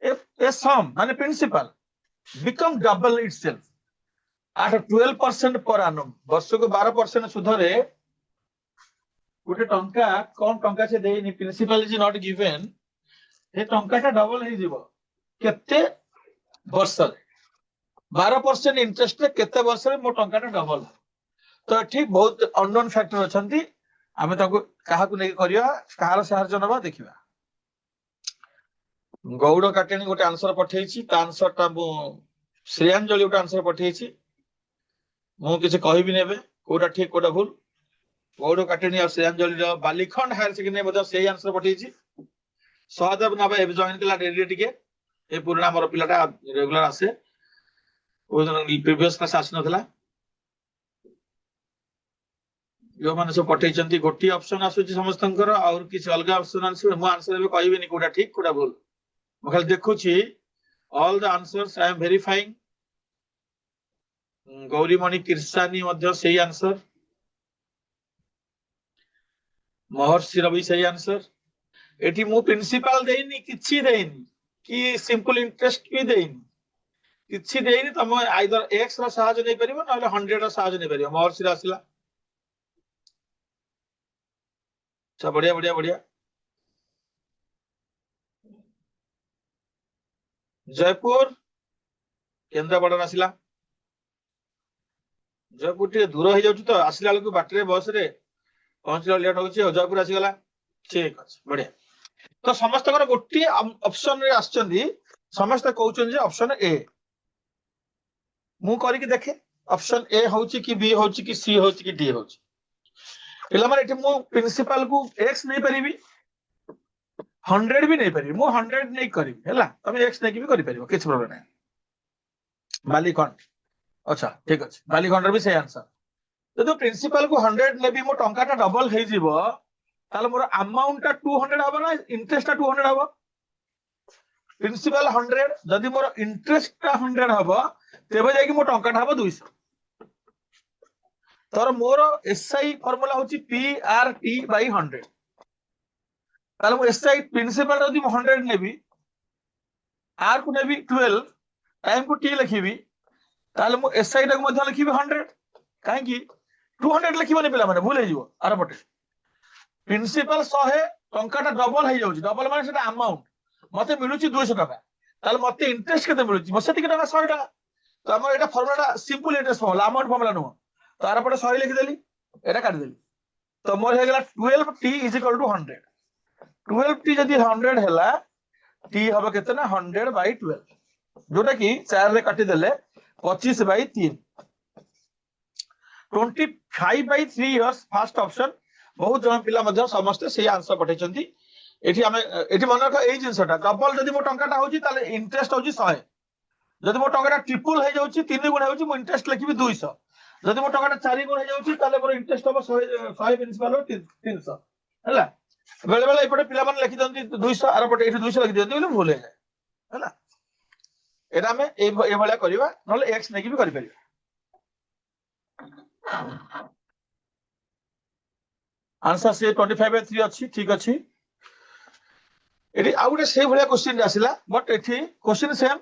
if a sum ମାନେ principal become double itself at 12% per annum। ବର୍ଷକୁ 12% ସୁଧରେ ଗୋଟେ ଟଙ୍କା, କଣ ଟଙ୍କା ସେ ଦେଇନି, ପ୍ରିନ୍ସିପାଲ ଇଜ ନଟ୍ ଗିଭେନ, ସେ ଟଙ୍କାଟା ଡବଲ ହେଇଯିବ କେତେ ବର୍ଷରେ? 12% ଇଣ୍ଟରେଷ୍ଟରେ କେତେ ବର୍ଷରେ ମୋ ଟଙ୍କାଟା ଡବଲ? ତ ଏଠି ବହୁତ ଅନନୋନ ଫ୍ୟାକ୍ଟର ଅଛନ୍ତି, ଆମେ ତାକୁ କାହାକୁ ନେଇକି କରିବା, କାହାର ସାହାଯ୍ୟ ନେବା ଦେଖିବା। ଗୌଡ଼ କାଟେଣୀ ଗୋଟେ ଆନ୍ସର ପଠେଇଛି, ତା ଆନ୍ସରଟା ମୁଁ ଶ୍ରେୟାଞ୍ଜଳି ଗୋଟେ ଆନ୍ସର ପଠେଇଛି, ମୁଁ କିଛି କହିବିନି ଏବେ କୋଉଟା ଠିକ କୋଉଟା ଭୁଲ। ଗୌଡ଼ କାଟେଣୀ ଆଉ ଶ୍ରେୟାଞ୍ଜଳିର ବାଲିଖଣ୍ଡ ହାୟର ସେକେଣ୍ଡାରୀ ମଧ୍ୟ ସେଇ ଆନ୍ସର ପଠେଇଛି। ସହଦେବ ନାଭା ଏବେ ଜଏନ କଲା ଡେରିରେ ଟିକେ, ଏ ପୁରୁଣା ମୋର ପିଲାଟା ରେଗୁଲାର ଆସେ, ପ୍ରିଭିୟସ କ୍ଲାସ ଆସିନଥିଲା। ଯୋଉମାନେ ସବୁ ପଠେଇଛନ୍ତି ଗୋଟିଏ ଅପସନ ଆସୁଛି ସମସ୍ତଙ୍କର, ଆଉ କିଛି ଅଲଗା ଅପସନ ଆସିବ। ମୁଁ ଆନ୍ସର ଏବେ କହିବିନି କୋଉଟା ଠିକ କୋଉଟା ଭୁଲ, ମୁଁ ଖାଲି ଦେଖୁଛି। All the answers I am verifying. Gaurimani Kirsani ମଧ୍ୟ ସେଇ ଆନ୍ସର, ମହର୍ଷିର ବି ସେଇ ଆନ୍ସର। ଏଠି ମୁଁ ପ୍ରିନ୍ସିପାଲ ଦେଇନି, କିଛି ଦେଇନି, କି ସିମ୍ପଲ ଇଣ୍ଟରେଷ୍ଟ ବି ଦେଇନି, କିଛି ଦେଇନି। ତମେ ଆଇଦର ଏକ୍ସ ର ସାହାଯ୍ୟ ନେଇପାରିବ, ନହେଲେ 100 ର ସାହାଯ୍ୟ ନେଇପାରିବ। ମହର୍ଷିର ଆସିଲା। ଆଚ୍ଛା ବଢିଆ ବଢିଆ ବଢିଆ। ଜୟପୁର, କେନ୍ଦ୍ରାପଡ଼ାର ଆସିଲା। ଜୟପୁର ଟିକେ ଦୂର ହେଇଯାଉଛି ତ, ଆସିଲା ବେଳକୁ ବାଟରେ ବସରେ ପହଞ୍ଚିଲା ଲେଟ୍ ହଉଛି। ଆଉ ଜୟପୁର ଆସିଗଲା, ଠିକ ଅଛି ବଢିଆ। ତ ସମସ୍ତଙ୍କର ଗୋଟିଏ ଅପସନ ରେ ଆସିଛନ୍ତି, ସମସ୍ତେ କହୁଛନ୍ତି ଯେ ଅପସନ ଏ। ମୁଁ କରିକି ଦେଖେ ଅପସନ ଏ ହଉଛି କି ବି ହଉଛି କି ସି ହଉଛି କି ଡି ହଉଛି। ପିଲାମାନେ ଏଠି ମୁଁ ପ୍ରିନ୍ସିପାଲ କୁ ଏକ୍ସ ନେଇପାରିବି, 100 ବି ନେଇପାରିବି। ମୁଁ 100 ନେଇକି କରିବି ହେଲା, ତମେ ଏକ୍ସ ନେଇକି ବି କରିପାରିବ, କିଛି ପ୍ରୋବ୍ଲେମ ନାହିଁ। ବାଲିଖଣ୍ଡ, ଆଚ୍ଛା ଠିକ ଅଛି, ବାଲିଖଣ୍ଡର ବି ସେଇ ଆନ୍ସର। ଯଦି ପ୍ରିନ୍ସିପାଲ କୁ 100 ନେବି, ମୋ ଟଙ୍କାଟା ଡବଲ ହେଇଯିବ, ତାହେଲେ ମୋର ଆମାଉଣ୍ଟ ଟା 200 ହବ ନା ଇଣ୍ଟରେଷ୍ଟ ଟା 200 ହବ? ପ୍ରିନ୍ସିପାଲ 100, ଯଦି ମୋର ଇଣ୍ଟରେଷ୍ଟ ଟା 100 ହବ, ତେବେ ଯାଇକି ମୋ ଟଙ୍କାଟା ହବ 200। तोर मोर एसआई फॉर्मूला होची पीआरटी बाय 100 ताले मो एसआई प्रिंसिपल जदी मो 100 नेबी आर को नेबी 12 टाइम को टी लिखिबी ताले मो एसआई टाको मध्ये लिखिबी 100 काहे की 200 लिखिबनी पिला माने भूल हे जिवो आर पटे प्रिंसिपल 100 टंकाटा डबल हे जाउची डबल माने सेटा अमाउंट मते मिलुची 200 टका ताले मते इंटरेस्ट केते मिलुची मसे टिके टका 100 टका तो हमर एटा फॉर्मूलाटा simple interest formula amount formula नो तो आर पटे 100 लिखि देली एटा काट देली तो मोर हे गेला 12t = 100 12t जदी 100 हैला t हबो केते ना 100/12 जोटा की 4 रे काटी देले 25/3 25/3 इयर्स फर्स्ट ऑप्शन बहुत जन पिला मध्य समस्त से आंसर पठेचंती एठी हमें एठी मन रख एई जिंसटा डबल जदी मो टंकाटा होची ताले इंटरेस्ट होची 100 जदी मो टंकाटा ट्रिपल हे जाउची 3 गुण होची मो इंटरेस्ट लिखिबी 200 जदी मो टंकाटा 4 गुण हे जाउची ताले मोर इंटरेस्ट हो 100 प्रिंसिपल 300 हला बेले बेले एपटे पिला मन लिखि दंती 200 आर पटे एठी 200 लिखि दियंती बोले भूल हे जाय हला एटा हमें ए भलिया करबा नले x नेकी भी करि परिबा आंसर से 25/3 अच्छी ठीक अच्छी एठी आ गुटे से भलिया क्वेश्चन आसिला बट एठी क्वेश्चन सेम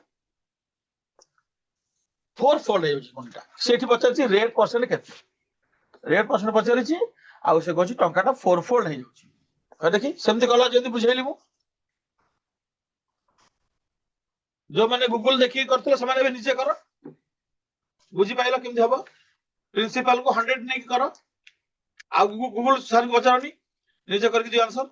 4 फोल्ड हे होची कोनटा सेठी पचारची रेट परसेंट केते रेट परसेंट पचारची आ से कहची टंकाटा 4 फोल्ड हे जाउची देखी सेमती कला जदी बुझैली मु जो माने गूगल देखि करथले समाने भी नीचे करो बुझी पाइलो केमती हबो प्रिंसिपल को 100 नहीं करो आ गूगल सर को पचारनी नीचे करके दियो answer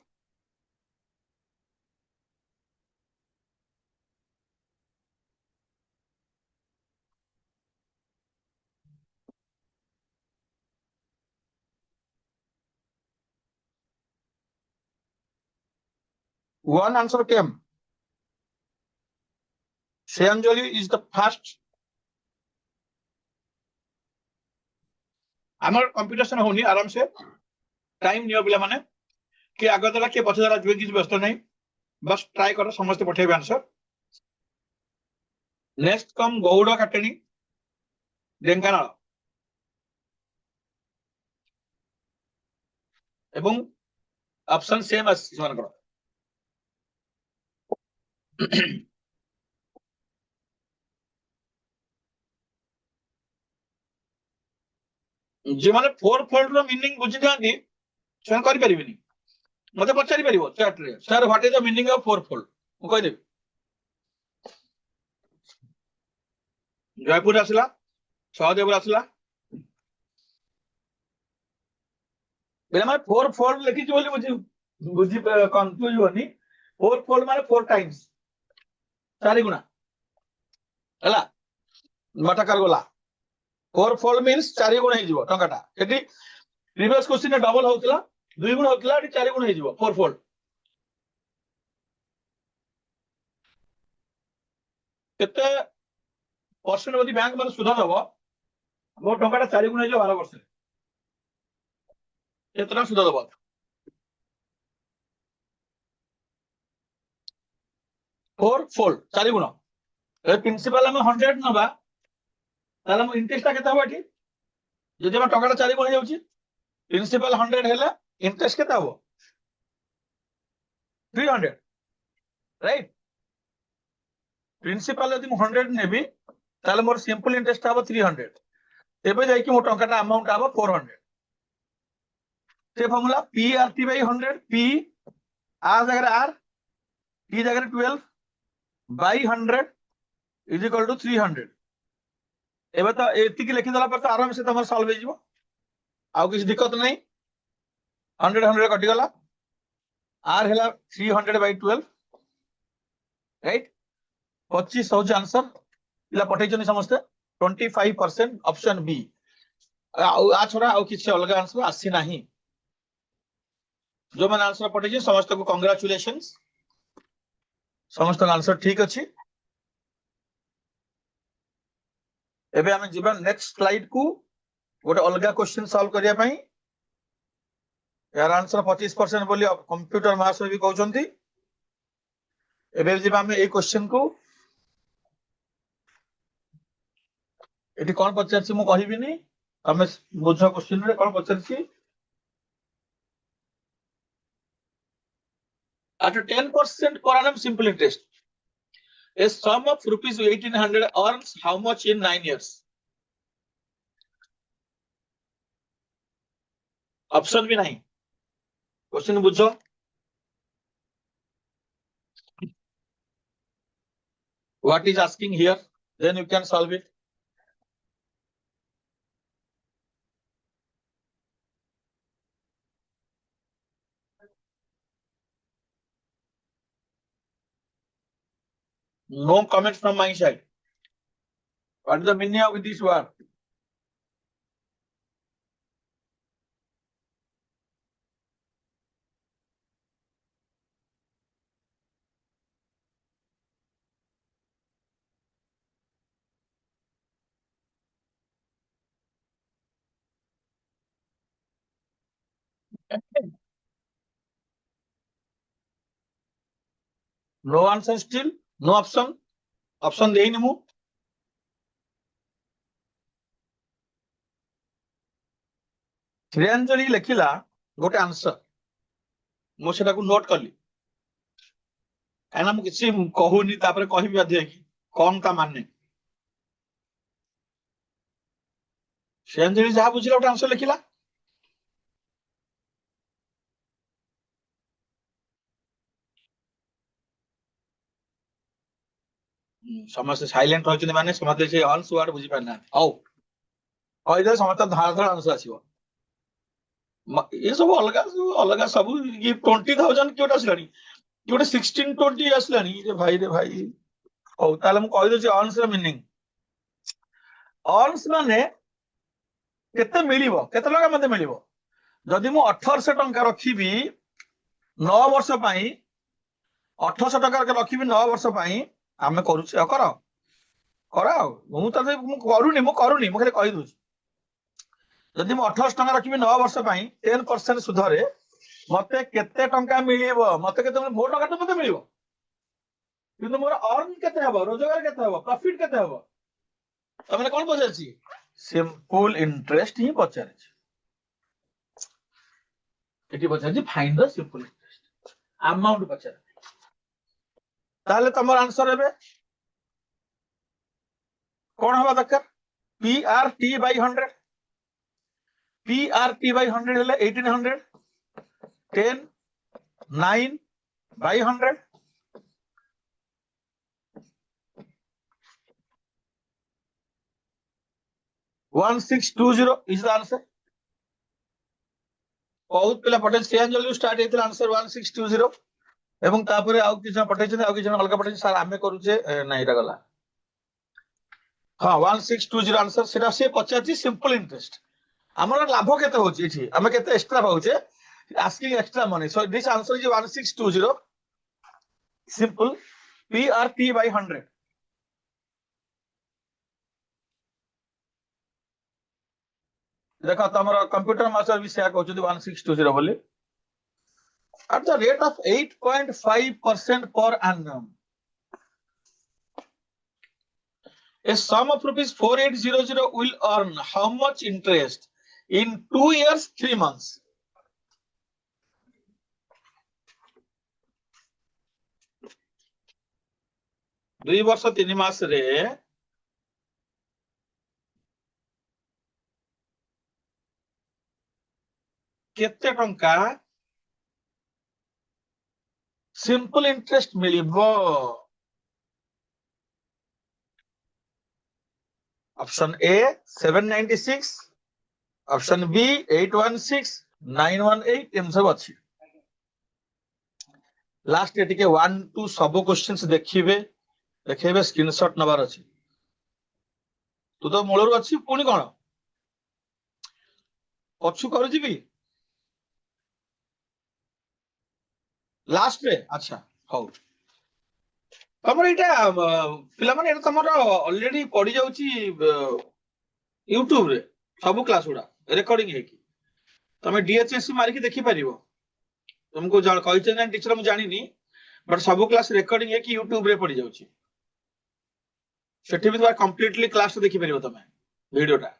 one answer came Srianjali is the first हमार कंप्यूटेशन होनी आराम से टाइम नियो पिला माने कि आगे दला के पछे दला जुए किछ व्यस्त नहीं बस ट्राई करो समस्त पठेबे आंसर नेक्स्ट कम गौड़ काटनी ढेंकानाल एवं ऑप्शन सेम आस मान करो जे माने 4 फोल्ड रो मीनिंग बुझी थांती से करि परिबिनी मते पचारि परिबो चैट रे sir what is the meaning of 4 fold मु कहि देबी जयपुर आसला सहदेव आसला बेला माने 4 फोल्ड लिखि बोली बुझी बुझी कंफ्यूज होनी 4 फोल्ड माने 4 टाइम्स 4 गुना हला मटकर गोला 4 फोल्ड मींस 4 गुण हे जिवो टंकाटा एटी प्रीवियस क्वेश्चन में डबल होतला 2 गुण होतला एटी 4 गुण हे जिवो 4 फोल्ड केते परसेंट बदी बैंक माने सुधा दबो मो टंकाटा 4 गुण हे जिवो 12 वर्ष केतना सुधा दबो 4 फोल्ड 4 गुण ए प्रिंसिपल हम 100 नबा ताला मो इंटरेस्ट केता हो एठी जदि हम टंकाटा 4 गुण हे जाउची प्रिंसिपल 100 हैला इंटरेस्ट केता हो 300 राइट प्रिंसिपल यदि मो 100 नेबी ताले मोर सिंपल इंटरेस्ट आबो 300 एबे जाई कि मो टंकाटा अमाउंट आबो 400 से formula PRT by 100 P R जगह आर टी जगह 12 बाय 100 इज इक्वल टू 300 एबे तो एति की लिखि दला पर तो आराम से तमर सॉल्व हो जिवो आउ किछ दिक्कत नहीं 100 कटि गला आर हैला 300/12 राइट 25 हो आंसर इला पठै जनी समस्त 25% ऑप्शन बी आ छोड़ा आउ किछ अलग आंसर आसी नाही जो मन आंसर पठै जे समस्त को कांग्रेचुलेशंस समस्त आंसर ठीक अछि एबे हमें जीवा नेक्स्ट स्लाइड को गोटे अलग क्वेश्चन सॉल्व करिया पई यार आंसर 25% बोली कंप्यूटर महाशय भी कहउचंती एबे जीवा हमें ए क्वेश्चन को एटी कोन पचारछि मु कहिबिनी तमे बुझ क्वेश्चन रे कोन पचरछि at 10% per annum simple interest a sum of rupees 1800 earns how much in 9 years option भी नहीं क्वेश्चन बुझो what is asking here then you can solve it no comments from my side what is the meaning of this word no answer still no option देइनि मु श्रेयांजलि लिखिला गोटे answer मु सेटा को note करली काना मु किसी कहूनी तापर कहबी बाध्य कि कोन ता माने श्रेयांजलि जहा बुझिला गोटे आंसर लिखिला समस्त साइलेंट होचनी माने समस्त से ऑल्स वर्ड बुझी पाना औ कहदे समस्त धार धार आंसर आसीबो ये सब अलग सब ये 20,000 क्यों आसलानी गोटे 1620 आसलानी रे भाई हौ ताले मु कहि दछि अर्न्स र मीनिंग अर्न्स माने केते मिलिबो केते लगा मते मिलिबो जदि मु 1800 टंका रखिबी 9 वर्ष पई 1800 टंका रखिबी 9 वर्ष पई आमे करूछ कर करा मु त मु करूनी मु खाली कहि दउछ जदि मु 1800 टंका रखिबी 9 वर्ष पई 10% सुधरे मते केते टंका मिलिबो मते केते मो टंका तो मते मिलिबो किंतु मोर अर्न केते हबो रोजगार केते हबो प्रॉफिट केते हबो तमने कोन पछारछि सिंपल इंटरेस्ट ही पछारछि एटी पछारछि find the simple interest amount पछार ताले तमर आंसर हेबे कोन हबा दरकार पीआरटी बाय 100 PRT by 100 है 1800 10 9 by 100 1620 is the answer बहुत पिला पटे श्रेयांजलि स्टार्ट हेतिल आंसर 1620 एवं तापरे आउ किछ पटे छै आउ किछ अलगा पटे सर आमे करूचे नै एटा गला हां 1620 आंसर सेटा से 50 सिंपल इंटरेस्ट हमर लाभ केते होची एठी हमें केते एक्स्ट्रा पाउचे asking extra money so this answer is 1620 simple PRT by 100 देखो तमरो कंप्यूटर मास्टर भी सेया कहउछ 1620 बोली at the rate of 8.5% per annum a sum of rupees 4800 will earn how much interest in 2 years 3 months 2 वर्ष 3 मास रे केते टंका simple interest मिलिबो option A 796 option B 816 918 एम सब अछि लास्ट एटी के 1 2 सब क्वेश्चंस देखिबे स्क्रीनशॉट नबार अछि तू तो मूलर अछि पुनी कोन पछु कर जिबी लास्ट रे अच्छा हौ तमर इटा पिला माने एटा तमर ऑलरेडी पड़ी जाउची YouTube रे सब क्लास उडा रिकॉर्डिंग है कि तमे DHS मारी के देखि परिबो तुमको जान कहिचे ना टीचर मु जानि नी बट सब क्लास रिकॉर्डिंग है कि YouTube रे पड़ी जाउची सेठी भी तोरा कंप्लीटली क्लास देखि परिबो तमे वीडियोटा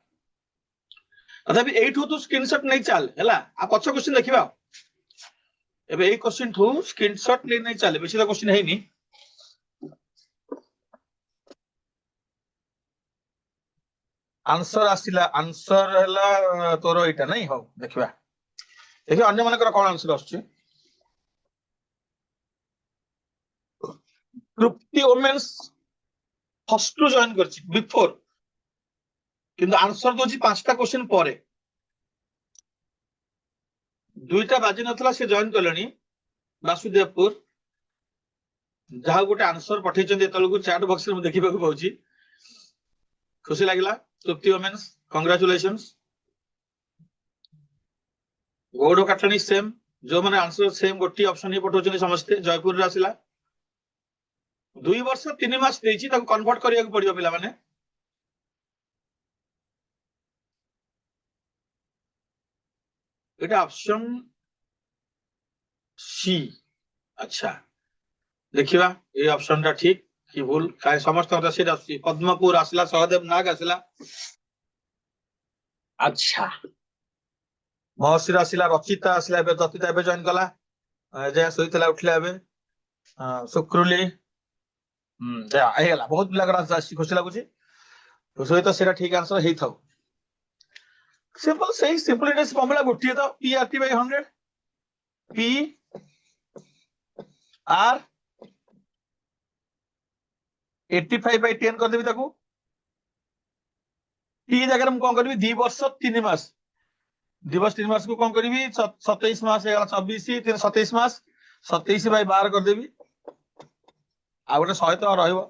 तथापि एठू तू स्क्रीनशॉट नहीं चल हैला आ पछ क्वेश्चन देखिबा एबे एई क्वेश्चन ठू स्क्रीनशॉट नहीं चले बेसी तो क्वेश्चन हेनी आंसर आसिला आंसर हैला तोर एटा नहीं हो देखिबा देखिए अन्य मानकर कोन आंसर आछी तृप्ति वुमेन्स फर्स्ट टू जॉइन करछि बिफोर किंतु आंसर दोछि पांचटा क्वेश्चन परे दुईटा बाजी नथला से जॉइन करलेनी वासुदेवपुर जहा गोटे आंसर पठेइछन्ती एतलकु चैट बॉक्स रे देखिबा को पाउछि खुशी लागिला तृप्ति वुमेन्स कांग्रेचुलेशंस गौड़ काटणी सेम जो माने आंसर सेम गोटी ऑप्शन ही पठौछन्ती समस्त जयपुर रे आसिला 2 वर्ष 3 मास देछि ताको कन्वर्ट करिया को पड़ियो पिला माने एटा ऑप्शन सी अच्छा देखिबा ए ऑप्शन टा ठीक कि भूल काय समस्त राशि राशि पद्मपुर आसिला सहदेव नाग आसिला अच्छा महर्षि आसिला रचिता आसिला एबे दत्तिता एबे जॉइन कला जया सोइतला उठला एबे सुक्रुली जया आइला बहुत पिला राशि खुशी लागुची तो सहित सेटा ठीक आंसर हेई थाउ सिंपल सही सिंपल इट इज फॉर्मूला गोटिए तो PRT by 100 P R 85 by 10 कर देबी ताकू टी जगह हम कोन करबी 2 वर्ष 3 मास दिवस 3 मास को कोन करबी 27 मास 24 3 27 मास 27 बाय 12 कर देबी आ गोटे 100 तो रहइबो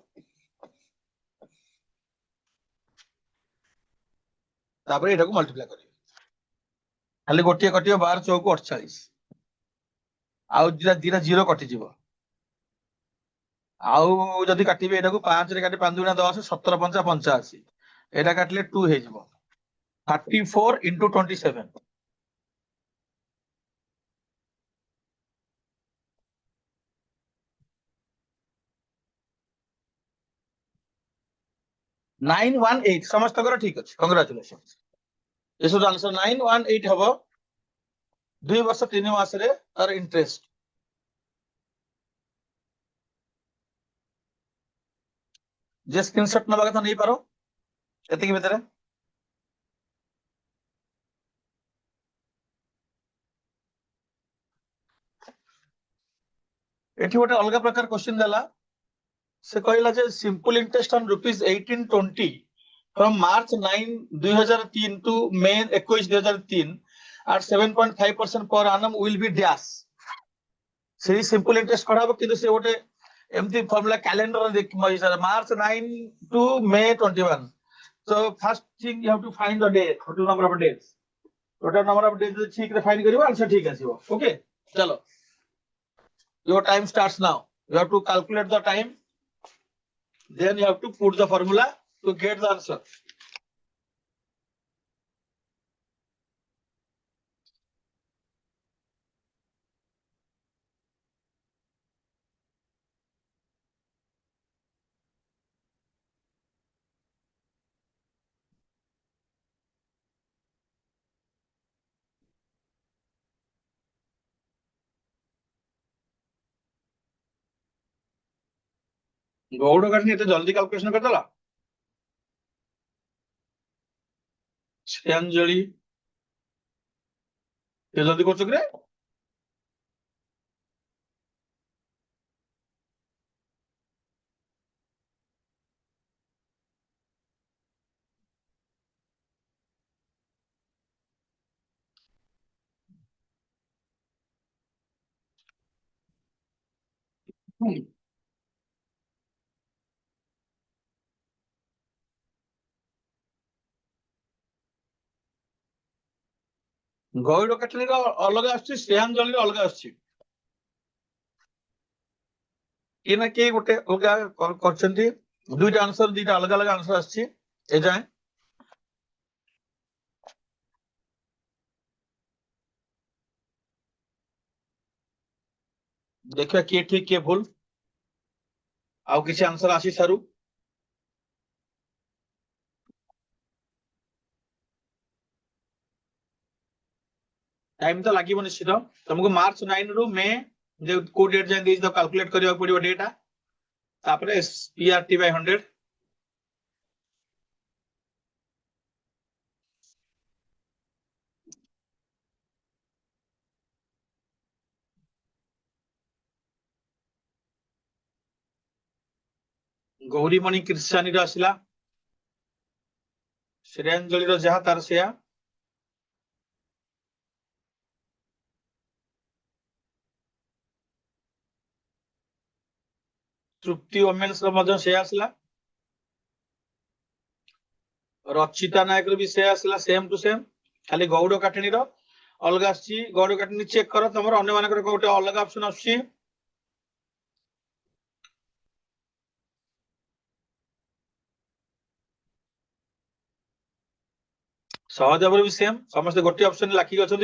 तापर एटा को मल्टीप्लाई करबी खाली गोटिए कटियो 12 चौको 48 आउ दिरा जीरो कटि जीवो आउ जदि काटिबे एटा को 5 रे काटि 5 गुना 10 17 5 85 एटा काटले 2 हे जीवो 34 into 27 918 समस्त कर ठीक अछि कांग्रेचुलेशन ये सब आंसर 918 हबो 2 वर्ष 3 मास रे तार इंटरेस्ट जे स्क्रीनशॉट नबा कथा नहीं पारो एति के भीतर एठी गोटे अलग प्रकार क्वेश्चन देला से कहला जे simple interest on rupees 1820 from March 9 2003 to May 21 2003 at 7.5% per annum will be dash से सिंपल इंटरेस्ट कढाबो किंतु से गोटे एमती फॉर्मूला कैलेंडर देख मार्च 9 to May 21 so first thing you have to find the day total number of days total number of days ठीक रे find करिवो answer ठीक आसीबो okay चलो your time starts now you have to calculate the time then you have to put the formula to get the answer गौड़ करनी एते जल्दी calculation कर देला श्रेयांजलि ये जल्दी कर चुकरे गौड़ कटनी रो अलग आछि श्रेयांजलि रो अलग आछि कि ना के गोटे अलग करछंती दुईटा आंसर दुईटा अलग अलग आंसर आछि ए जाय देखिया के ठीक के भूल आउ किसी आंसर आसी सारू टाइम तो लगे निश्चित तुमको मार्च 9 रु मे जो को डेट जाए कैलकुलेट करने पड़ो डेटा तापर पीआरटी बाय 100 गौरीमणि कृष्णानी आसला श्रेयांजलि जहा तार से तृप्ति वोमेन्स से आसला रचिता नायक भी से आसला सेम टू सेम खाली गौड़ काटणी अलग आसी गौड़ काटणी चेक कर तुम अन्य मान गोटे अलग ऑप्शन आसुची सहदेव भी सेम समस्त गोटे ऑप्शन लाखिक अच्छा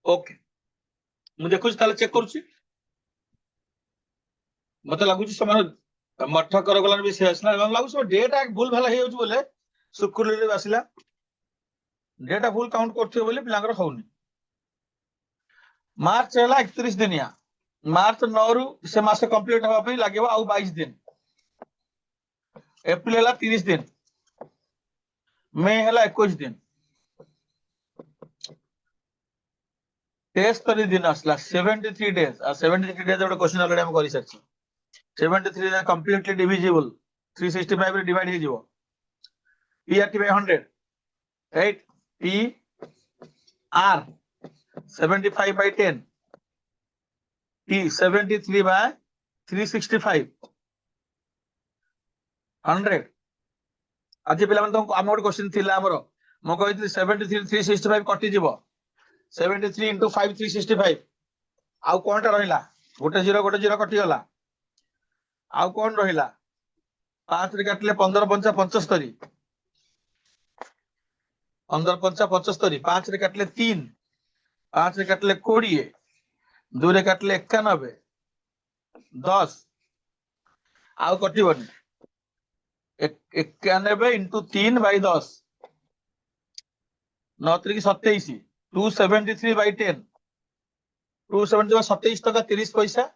ओके मुझे देखुची ताले चेक करूची मत लगुच मठ कर गलान भी से आसला लगुच डेटा भूल भाल हो बोले शुक्र आसला डेटा भूल काउंट करथिबो बोले पिलांगर होउनी मार्च है 31 दिनिया मार्च 9 रु से मास कंप्लीट हवा पे लागेबो आउ 22 दिन एप्रिल है 30 दिन मे है 21 दिन 73 दिन आसला 73 डेज आ 73 डेज गोटे क्वेश्चन ऑलरेडी हम करि सकछि 73 डेज कंप्लीटली डिविजिबल 365 रे डिवाइड हे जिवो PRT by 100 right P R 75 by 10 T 73 by 365 100 आज पे तुमको आम गोटे क्वेश्चन थी आमर मुझे 73 365 कटि 73 into 5 365 आउ कौन टा रहा गोटे जीरो कटिगला आउ कौन रहा 5 रे काटले 15 पंचा 75 15 पंचा 75 5 रे काटले 3 5 रे काटले 20 2 रे काटले 91 10 आउ कटिबनी 91 into 3 by 10 9 3 27 273 by 10 270 27 टका 30 पैसा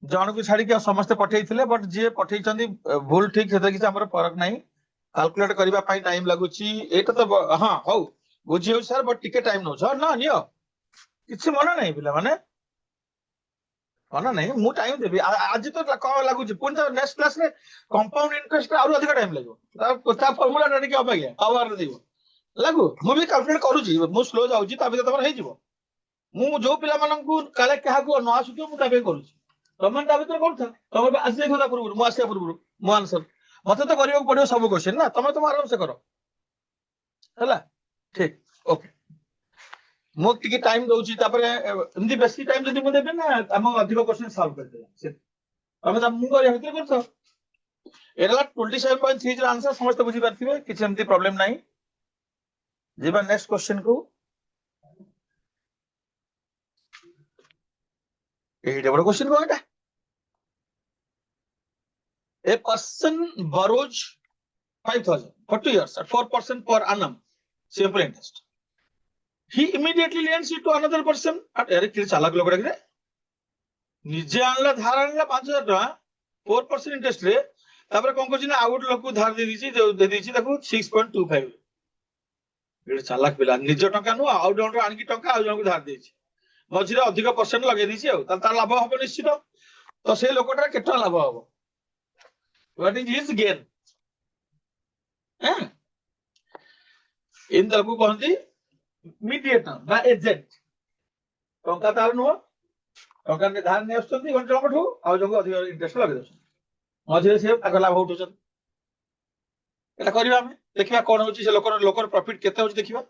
जन को छाड़ी समस्ते पठेइथिले बट जे पठेइछंदी भूल ठीक से किसी हमर फरक नहीं कैलकुलेट करबा पई टाइम लागुची एटा तो हां हौ बुझियो सर बट टिके टाइम नो सर ना नियो किछि मन नहीं पिला माने मन नहीं मु टाइम देबी आज तो क लागुची पुन तो नेक्स्ट क्लास रे कंपाउंड इंटरेस्ट और अधिक टाइम लागो ता फार्मूला टा के अबाग्या पावर देबो लागू मु भी कैलकुलेट करूची मु स्लो जाउची ता भीतर तमर हे जिवो मु जो पिला माननकु काले कहा को न आसुतो मु ताबे करूची तमन ता भीतर करथा तमर आसे खोदा पूर्व मु आसे पूर्व मु आंसर मते तो करियो पड़ियो सब क्वेश्चन ना तमे तुम आराम से करो हला ठीक ओके मु टिके टाइम दउची तापरे एमदी बेसी टाइम जदी मु देबे ना हम अधिक क्वेश्चन सॉल्व कर देला से तमे त मु करिया भीतर करथो एला 27.3 ର आंसर समस्त बुझी पारथिबे किछ एमदी प्रॉब्लम नाही जेबा नेक्स्ट क्वेश्चन को एटा बड़ क्वेश्चन को एटा A person borrows 5,000 for 2 years at 4% per annum, simple interest. He immediately lends it to another person at अरे कि चालाक लोग रे निजे आनला धार आनला 5,000 टका 4% इंटरेस्ट रे तापर कोन करछि ना आउट लोग को धार दे दिछि दे दिछि ताको 6.25 एटा चालाक पिला निज टका नु आउट जन आन की टका आउ जन को धार देछि मझिरे अधिक परसेंट लगे दिछि तार लाभ हबो निश्चित तो से लोकटा केटा लाभ हबो What is his gain? इन को कहती मीडिएटर बा एजेंट टंका तार नुह टंका ने धार ने आछंती घंटे टंका ठू आ जंगो अधिक इंटरेस्ट लगे दछ मझिरे से ताक लाभ उठुछन एटा करबा हम देखिबा कोन होची से लोकर प्रॉफिट केते होची देखिबा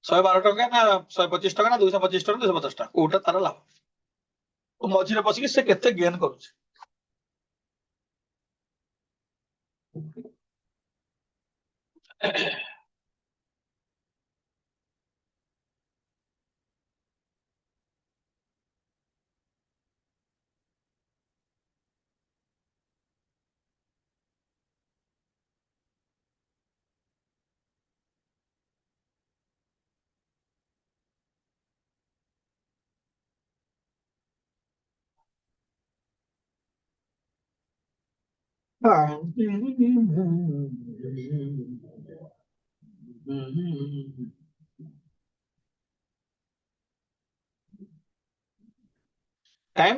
112 टका ना 125 टका ना 225 टका 250 टका कोटा तार लाभ ओ मझिरे पसिक से केते गेन करूछ टाइम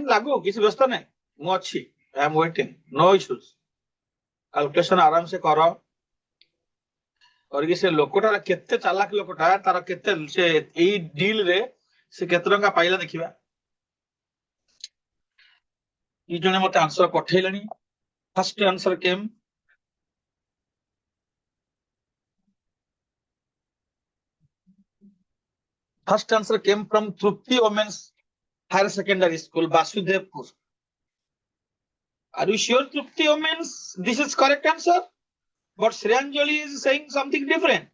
लागू किसी व्यस्त नहीं मु अच्छी I am waiting no issues calculation आराम से करो और से लोकटा केते चालाक लोकटा तार केते से एई डील रे से केते टंका पाइला देखिबा ई जने मते आंसर पठेलनी first answer came from Tripti women's higher secondary school Basudevpur are you sure Tripti women's this is correct answer but Shreyanjali is saying something different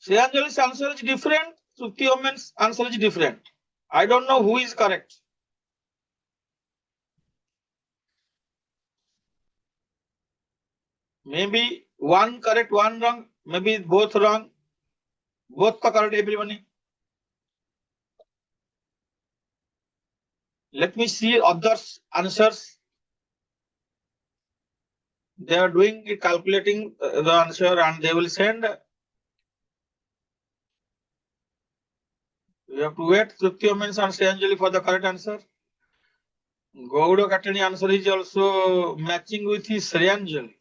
Shreyanjali's answer is different Trupti women's answer is different I don't know who is correct maybe one correct one wrong maybe both wrong both are correct everybody let me see others answers they are doing calculating the answer and they will send you have to wait Trupti women's and Shreyanjali for the correct answer Gauda Katani answer is also matching with his Shreyanjali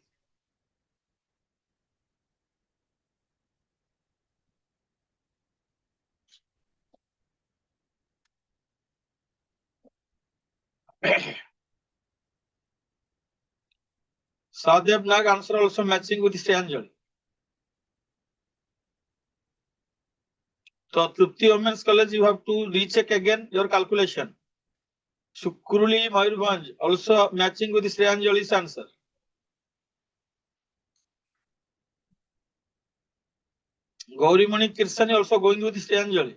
Sadev Nag answer also matching with Shreyanjali so Trupti women's college you have to recheck again your calculation Sukruli Mayurbhanj also matching with Shreyanjali's answer. Gaurimani Kirsani also going with Shreyanjali.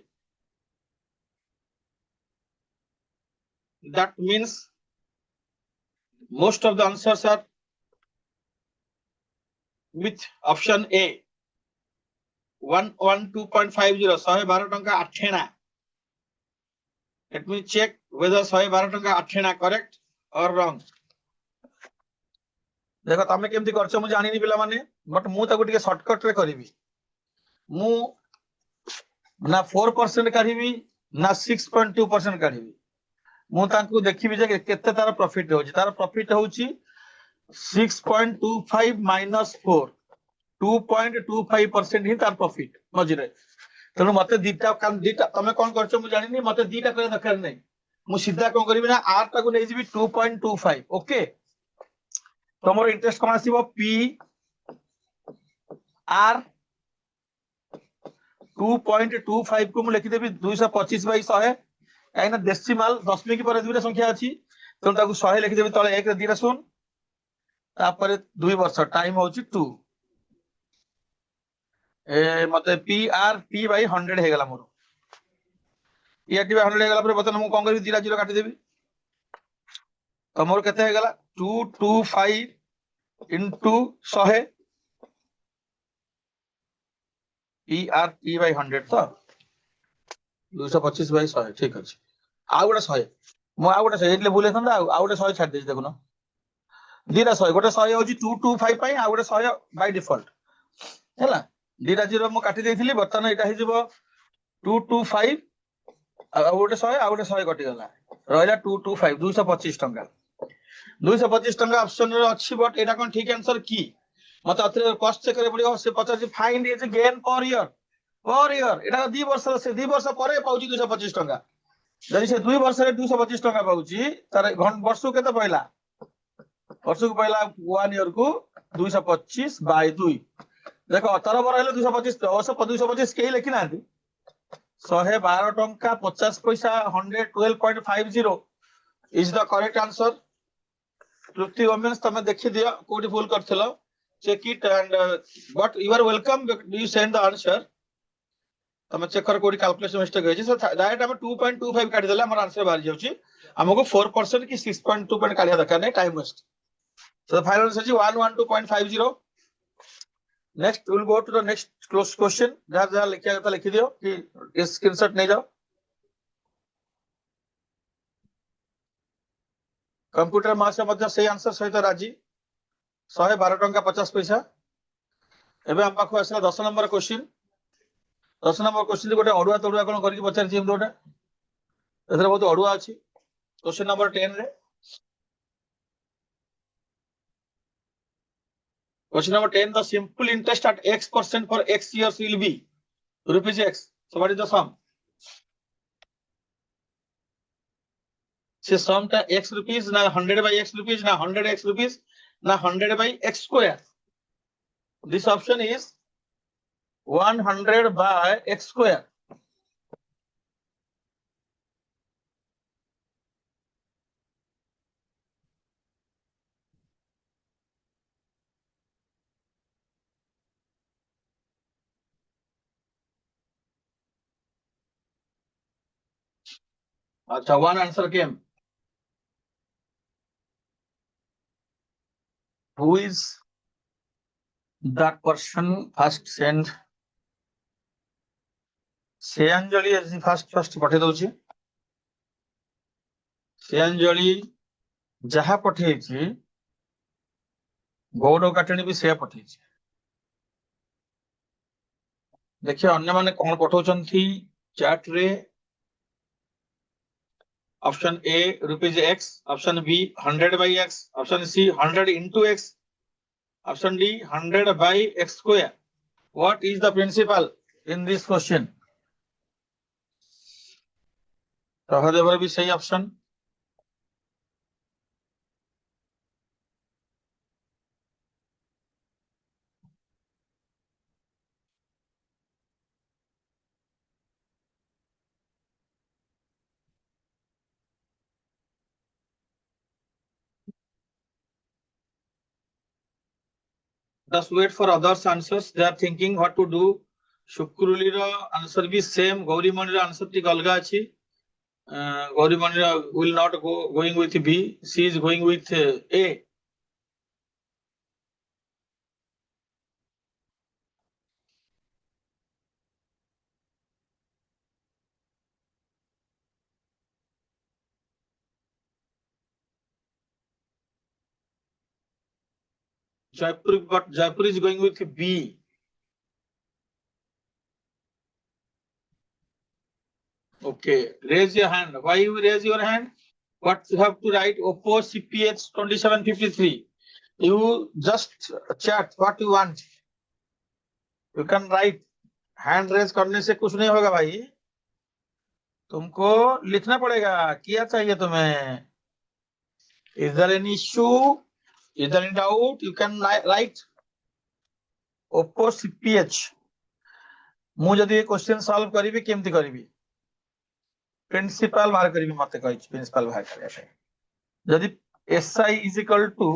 That means most of the answers are with option A. 112.50 112 टंका 8 आना. Let me check whether 112 टंका 8 आना correct or wrong. देखो तमे केमती करछ मु जानि नि पिला माने बट मु ताको टिके शॉर्टकट रे करिवि मु ना 4% काढिवि ना 6.2% काढिवि मु ताको देखिबि जे केते तार प्रॉफिट होछि तार प्रॉफिट होछि 6.25 minus 4 2.25% ही तार प्रॉफिट मझिरे तेणु मते दीटा तमे कोन करछ मु जानि नि मते दीटा करे दरकार नै मु सीधा कोन करिवि ना आर टाको नै जिवि 2.25 ओके तमरो इंटरेस्ट कोन आसीबो पी आर 2.25 को मु लिखि देबि 225/100 काइना डेसिमल दशमिक पर दुईटा संख्या अछि तेणु ताको 100 लिखि देबि तळे 1 रे 2 रा शून्य तापर 2 वर्ष टाइम होछि 2 ए मते पी आर टी बाय 100 हे गेला मोर ये टी बाय 100 हे गेला पर बतन मु कोन करि 2 0 काटि देबि तो मोर केते हे गेला 225 into 100 P R T by 100 तो 225/100 ठीक अछि आ गोटे 100 मु आ गोटे 100 एतले भूले थंदा आ गोटे 100 छाड़ देछि देखुनो दीरा 100 गोटे 100 होछि 225 पई आ गोटे 100 बाय डिफॉल्ट हैला दीरा 0 मु काटि देथिली बर्तन एटा हे जिवो 225 आ गोटे 100 आ गोटे 100 कटि गला रहला 225 225 टंका 225 टंका ऑप्शन रे अछि बट एटा कोन ठीक आंसर की मते अथरे कॉस्ट चेक करे पड़ियो से 50 find is gain per year एटा 2 वर्ष से 2 वर्ष परे पाउची 225 टंका जदि से 2 वर्ष रे 225 टंका पाउची तार वर्ष केते पइला वर्ष को पइला 1 ईयर को 225/2 देखो 18 बर हेले 225 अवश्य 225 के लिखि नांती 112 टंका 50 पैसा 112.50 is the correct answer Tripti women's तमे देखि दियो कोडी फुल करथलो check it and but you are welcome you send the answer तमे चेक कर कोडी कैलकुलेशन मिस्टेक होई सो डायरेक्ट हम 2.25 काटि देला हमर आंसर बाहर जाउची हमको 4% की 6.2% काढिया दरकार नै time waste so the final answer is 112.50 next will go to the next close question जहां लिखिया था लिखि दियो कि स्क्रीनशॉट नै जाओ कंप्यूटर मासे मध्य से आंसर सहित राजी 112 टंका 50 पैसा। एबे हम पाखु आसला 10 नंबर क्वेश्चन। 10 नंबर क्वेश्चन गोटे अड़ुआ तड़ुआ कौन करके पचार गोटे बहुत अड़ुआ अच्छी। क्वेश्चन नंबर 10 रे question number 10 the simple interest at x% for x years will be rupees x. So what is the sum? से sum टा x rupees ना 100 by x rupees ना 100 x rupees ना 100 by x square. This option is 100 by x square. अच्छा one answer came. Who is that person first send? श्रेयांजलि आज first पठे दउछि। श्रेयांजलि जहा पठेछि गौड़ काटणी भी से पठेछि। देखिए अन्य माने कौन पठाउछंती चैट रे। Option A rupees x, option B 100 by x, option C 100 into x, option D 100 by x square. What is the principal in this question? सहदेवर भी सही option. Just wait for others answers. They are thinking what to do. Shukruli रो answer भी same, Gaurimani रो answer टी अलगा अछि। गौरीमणि will not going with B, she is going with A. Jaipur is going with B. Okay, raise your hand. Why you raise your hand? What you have to write? Oppo CPH 2753. You just chat what you want. You can write. Hand raise करने से कुछ नहीं होगा भाई, तुमको लिखना पड़ेगा क्या चाहिए तुम्हें। Is there any issue, is there any doubt, you can write Oppo CPH. मु जदी क्वेश्चन सॉल्व करिवि केमति करिवि, प्रिंसिपल बाहर करिवि, मते कहि प्रिंसिपल बाहर करिया छै। जदी SI is equal to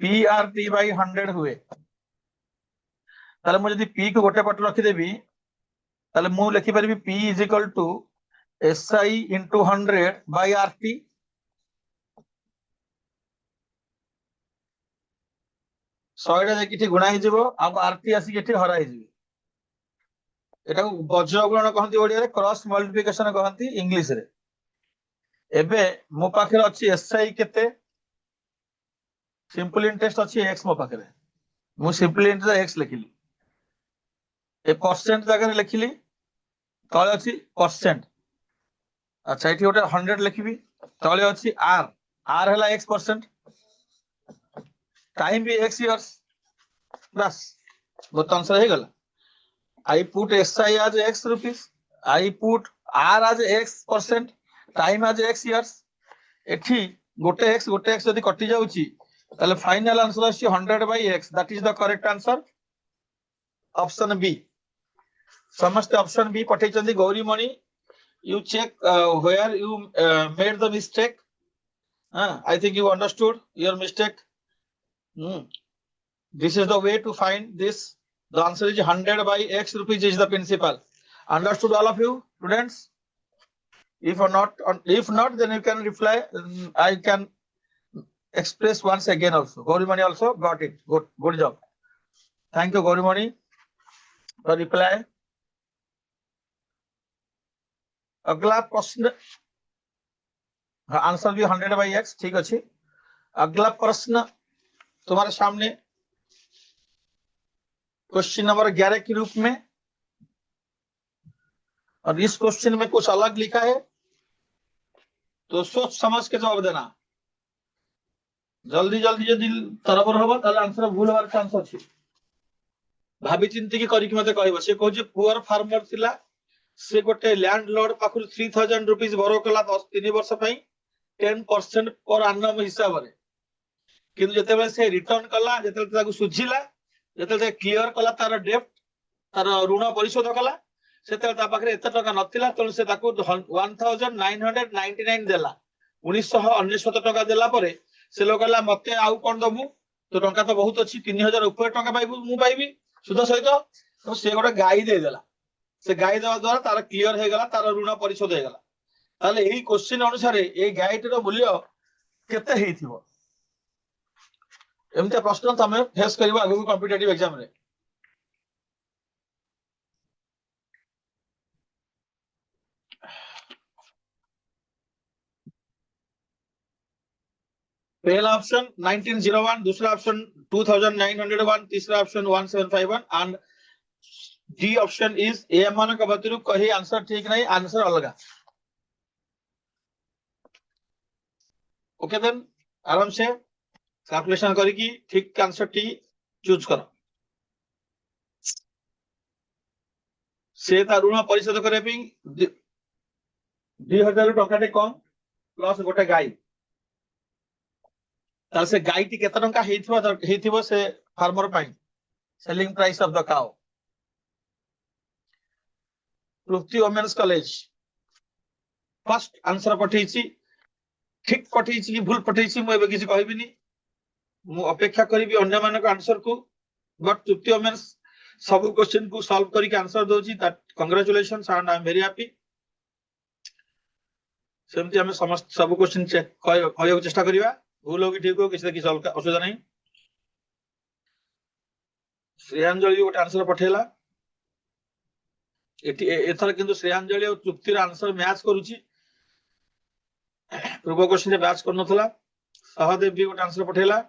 PRT by 100 हुए ताले मु जदी पी को गोटे पट रखि देबी ताले मु लिखि परिबि P is equal to SI into 100 by RT. शहेटा देखि गुणा ही जीवो अब आरटी आसी एठी हरा ही जीवो। एटा वज्र गुणन कहंती ओडिया रे, क्रॉस मल्टिप्लिकेशन कहंती इंग्लिश रे। एबे मो पाखरे अछि एसआई केते, सिंपल इंटरेस्ट अछि x मो पाखरे, मु सिंपल इंटरेस्ट x लिखिली। ए परसेंट जगह लिखिली, तळे अछि परसेंट। अच्छा एठी ओटे 100 लिखिबी, तळे अछि r, r हला x%, टाइम भी x इयर्स, बस बहुत आंसर हे गला। I put SI as x rupees, I put R as x%, time as x years. एठी गोटे x यदि कटि जाउची ताले फाइनल आंसर आसी 100 by x. That is the correct answer. Option B. समस्त option B पठे Chandi. गौरीमणि you check where you made the mistake. I think you understood your mistake. This is the way to find this. The answer is 100 by x rupees is the principal. Understood all of you students? If not, then you can reply. I can express once again also. Gaurimani also got it. Good job. Thank you Gaurimani for reply. अगला प्रश्न answer भी 100 by x ठीक अच्छी। अगला प्रश्न तुम्हारे सामने question number 11 के रूप में, और इस क्वेश्चन में कुछ अलग लिखा है, तो सोच समझ के जवाब देना। जल्दी जल्दी जल्दी तरबर हम ताले आंसर भूल होवार चांस अछि। भाभी चिंती की करिक मते कहबो। से कहू जे पुअर फार्मर थिला, से गोटे लैंडलॉर्ड पाखुर 3000 रुपीस बरो कला 3 वर्ष पई 10% पर annum हिसाब रे, किंतु जेतेबे से रिटर्न कला, जेतेबे ताकू सुझिला, जेतेबे क्लियर कला तार डेप्ट, तार ऋण परिशोध कला, सेते ता पाखरे एते टका नथिला, तो से ताकू 1999 देला। 1999 टका देला परे से लोक कहला मते आउ कोन दबु, तो टका तो बहुत अछि, 3000 ऊपर टका पाइबु, मु पाइबी सुध सहित। तो से गोटे गाई दे देला, से गाई देवा द्वारा तार क्लियर हे गला, तार ऋण परिशोध हे गला। ताले एही क्वेश्चन अनुसार ए गाईटर मूल्य केते हेइथिबो, एमते प्रश्न तमे फेस करबा आगु कॉम्पिटिटिव एग्जाम रे। पहला ऑप्शन 1901, दूसरा ऑप्शन 2901, तीसरा option 1751 and D option is a मान का बतरु कही आंसर ठीक नहीं, आंसर अलग। ओके देन आराम से कैलकुलेशन करिकी ठीक आंसर टी चूज करो। से ता ऋण परिशोध करे पे 2000 टका टे कम प्लस गोटे गाई, ताल से गाई टी केते टका हेइथिबो से फार्मर पाई selling price of the cow. Tripti women's college first answer पठेछि, ठीक पठेछि कि भूल पठेछि मु एबे किछि कहबिनी, मु अपेक्षा करिबी अन्य मानक आंसर को। बट तृप्ति वोमेन्स सब क्वेश्चन को सॉल्व करी के आंसर दोछि, that congratulations and I am very happy. सेमती हमें समस्त सब क्वेश्चन चेक कहयो चेष्टा करिवा, भूल हो कि ठीक हो किसी की असुविधा नहीं। श्रेयांजलि गोटे आंसर पठेला, एथर किंतु श्रेयांजलि और तृप्तिर आंसर मैच करूची, पूर्व क्वेश्चन रे मैच कर नथला। सहदेव भी गोटे आंसर पठेला।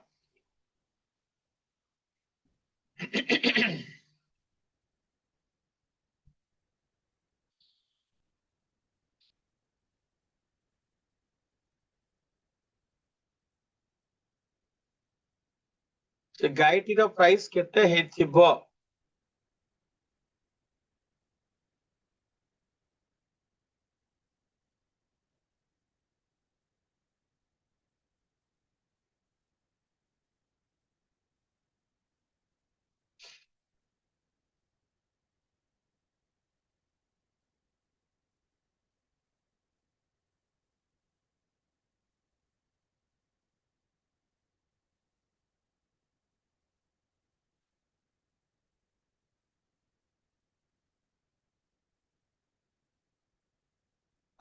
से गाईटी रो प्राइस केते हेथिबो,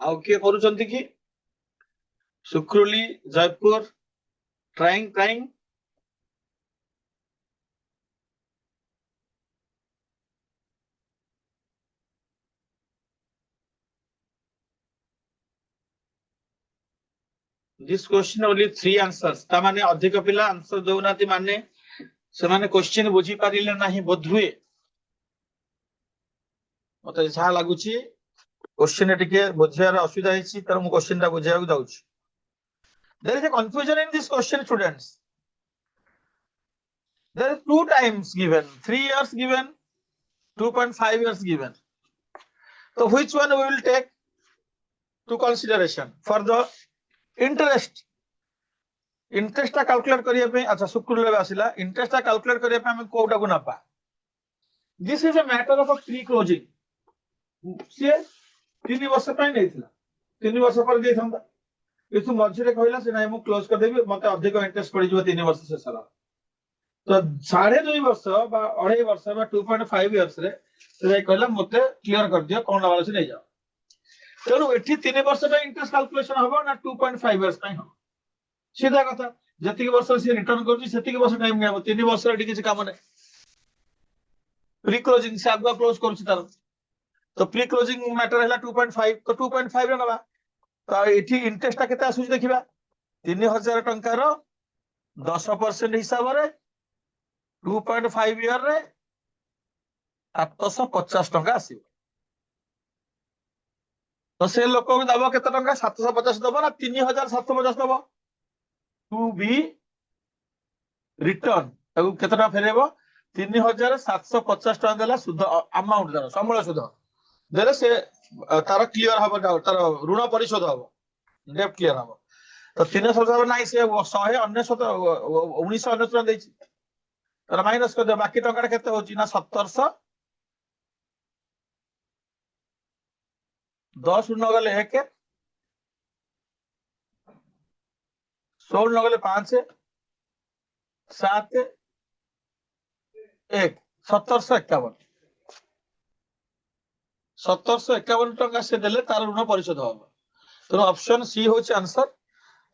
आउ के करूचंती कि Sukruli Jaipur trying trying this question only 3 answers. ता माने अधिक पिला आंसर दउनाती माने से माने क्वेश्चन बुझी पारिले नाही बोधुए, मते जा लागुची क्वेश्चन टिके बुझियार असुविधा हिची, तर मु क्वेश्चन ता बुझिया को जाउची। There is a confusion in this question, students. There is 2 times given, 3 years given, 2.5 years given. So which one we will take to consideration for the interest? Interest टा कैलकुलेट करिया पे, अच्छा शुक्र लेवे आसिला, इंटरेस्ट टा कैलकुलेट करिया पे हम कोटा को नपा। This is a matter of pre closing. से 3 वर्ष पे नैथिला, 3 वर्ष पर दे थंदा, किछु मझिरे कहला से नाही मु क्लोज कर देबी, मते अधिक इंटरेस्ट पड़ी जबो 3 वर्ष से सारा। तो 2.5 वर्ष बा 2.5 वर्ष बा 2.5 इयर्स रे से कहला मते क्लियर कर दियो कोन वाला से नै जाओ। तेनु एठी 3 वर्ष पे इंटरेस्ट कैलकुलेशन हबो ना 2.5 इयर्स पे हो, सीधा कथा। जति वर्ष से रिटर्न करछि सेति वर्ष टाइम नै, 3 वर्ष रे किछि काम नै। प्री क्लोजिंग से आगुआ क्लोज करछि तार, तो प्री क्लोजिंग मैटर हैला 2.5, तो 2.5 रे नबा। तो एठी इंटरेस्ट ता केते आसुछि देखिबा, 3000 टंका रो 10% हिसाब रे 2.5 इयर रे 750 टंका आसीबो। तो से लोक को दबो केते टंका 750 दबो ना 3750 दबो टू बी रिटर्न ताकू केते टंका फेरेबो 3750 टंका देला सुध अमाउंट दर समूल सुध देले से तार क्लियर हबो तार ऋण परिशोध हबो डेट क्लियर हबो। तो 300 नहीं से 1999 ଦେଇଛି ତାର ମାଇନସ କରିଦିଅ ବାକି ଟଙ୍କାଟା କେତେ ହଉଛି ନା 1710 ରୁ ନଗଲେ 1 16 ନଗଲେ 5 7 1 1751 1751 टंका से देले तार ऋण परिशोध हबो। तेणु ऑप्शन सी होची आंसर।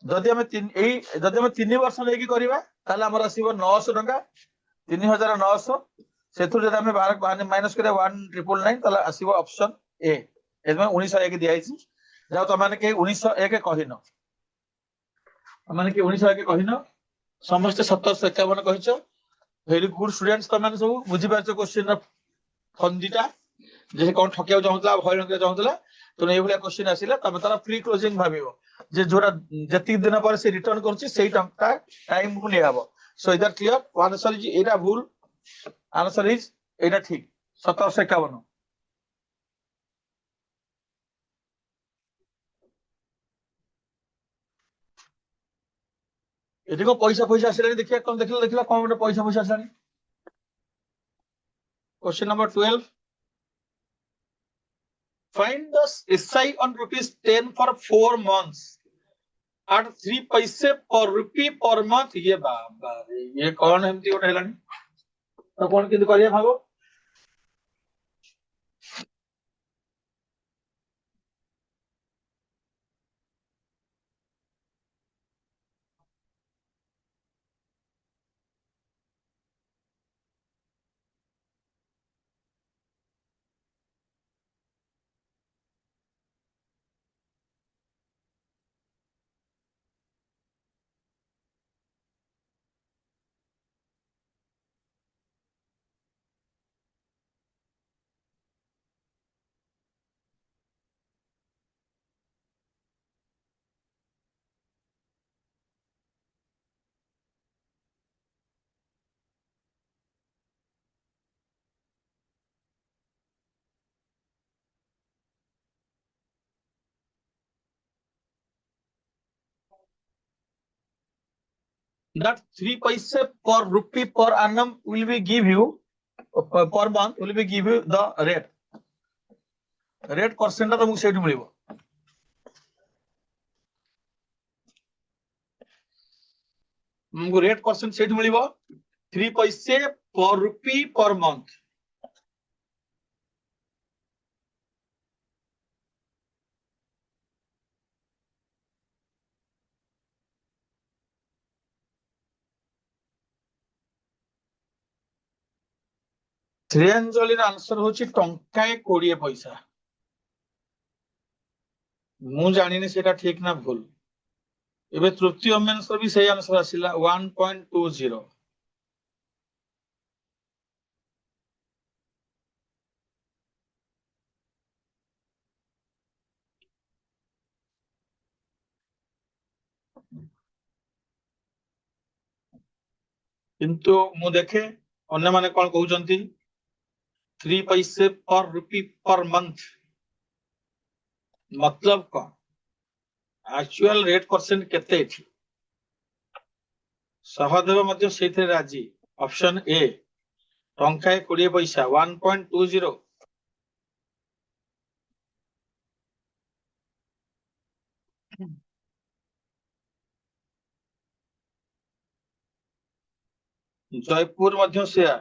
जदि हमें जदि हमें 3 वर्ष लेके करबा ताले हमर आसीबो 900 टंका 3900 सेथु जदि हमें 12 माइनस करे 1999 ताले आसीबो ऑप्शन ए। एमे 1901 दिया आइछि जाओ त माने के 1901 कहिनो माने के 1901 कहिनो समस्त 1751 कहिछो। वेरी गुड स्टूडेंट्स त माने सब बुझि पाछो क्वेश्चन फंदीटा जे कोन ठकिया चाहूतला भयन के चाहूतला तो ए भलिया क्वेश्चन आसिला तबे तारा प्री क्लोजिंग भाबिबो जे जोरा जति दिन पर से रिटर्न करछि सेही टंका टाइम को लेहाबो। सो इधर क्लियर आंसर इज एटा भूल आंसर इज एटा ठीक 1751। एठी को पैसा पैसा आसिलानी देखिया कोन देखिला कोन गोटे पैसा पैसा आसिलानी। Question number 12 find the SI on ₹10 for 4 months at 3 पैसे per rupee per month। ये बाबा रे ये कौन एमती गोटे हेलानी तो कौन किंतु करिया भाबो that 3 paise per rupee per annum will be give you per month will be give you the rate percent तुमको सेठी मिलिबो। तुमको रेट परसेंट सेठी मिलिबो 3 पैसे पर रुपी पर मंथ। श्रेयांजलि आंसर होची टंकाए 20 पैसा। मु जानिनी सेटा ठीक ना भूल। एबे तृतीय मेंसर भी सही आंसर आसिला 1.20। किंतु मु देखे अन्य माने कोन कहउचंती 3 पैसे पर रुपी पर मंथ मतलब कोन एक्चुअल रेट परसेंट केते एठी सहदेव मध्य सेथे राजी। ऑप्शन ए टंकाए 20 पैसा 1.20। जयपुर मध्य सेया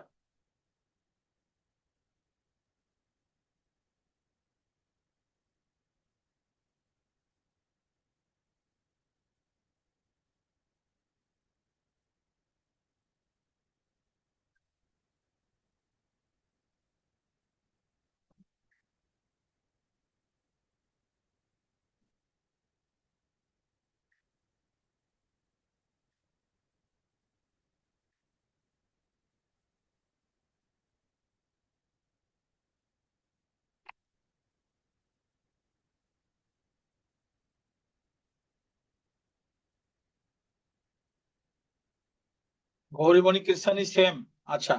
गौरीमणि किरसानी सेम अच्छा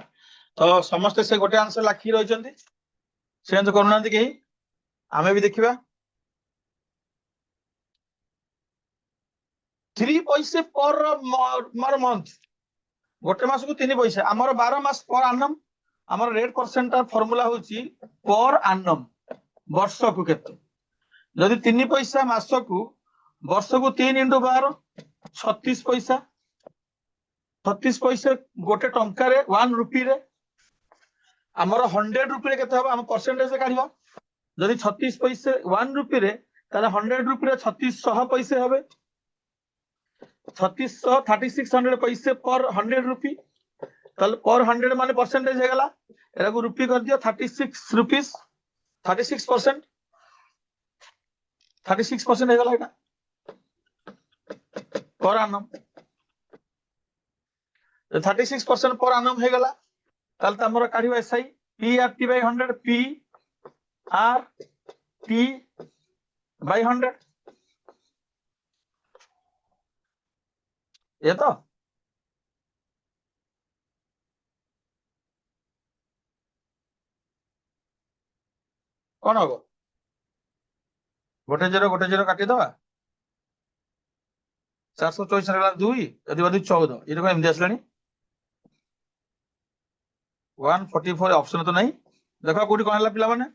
तो समस्ते से गोटे आंसर लाखी रही चेंज करूना कहीं आमे भी देखिबा 3 पैसे पर मंथ गोटे मास को 3 पैसे आमर 12 मास पर आनम आमर रेट परसेंट फॉर्मूला होची पर आनम वर्ष को केते जदि 3 पैसा मास को वर्ष को 3 इंटू 12 36 पैसा 36 पैसे गोटे टंका रे 1 रुपी रे आमर 100 रुपी रे केते हम परसेंटेज काढिबा जदि 36 पैसे 1 रुपी रे ताले 100 रुपी रे 3600 पैसे हबे 3600 3600 पैसे पर 100 रुपी ताले पर 100 माने परसेंटेज हे गला एरा को रुपी कर दियो 36 रुपीस 36% 36% हे गला एटा पर आनम 36% पर आनम हे गला ताले त हमर काढिबा SI P R T by 100 P R T by 100 ये तो कौन हम गोटे जीरो काटी दवा 424 दुई यदि बदी 14 ये देखो एमदी आसलानी 144 ऑप्शन तो नहीं देखो कोठी कोन हला पिला माने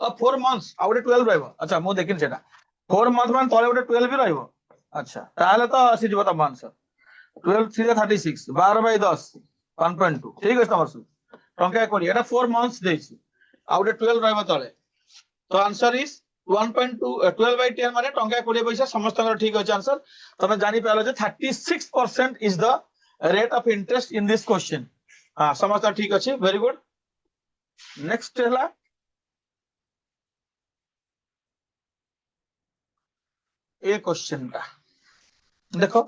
4 मंथ्स आ गोटे 12 रहइबो अच्छा मु देखिन सेटा 4 मंथ मान तळे गोटे 12 भी रहइबो अच्छा ताले तो आसी जीव तम आंसर 12 3 36 12 बाय 10 1.2 ठीक है तमर सु टंका कोडी एटा 4 मंथ्स देछि आ गोटे 12 रहइबो तळे तो आंसर इज 1.2 12 बाय 10 माने टंका 20 पैसा समस्त ठीक अछि आंसर तमे जानि पालो जे 36% is the rate of interest in this question हां समस्त ठीक अछि वेरी गुड नेक्स्ट हला ए क्वेश्चन का देखो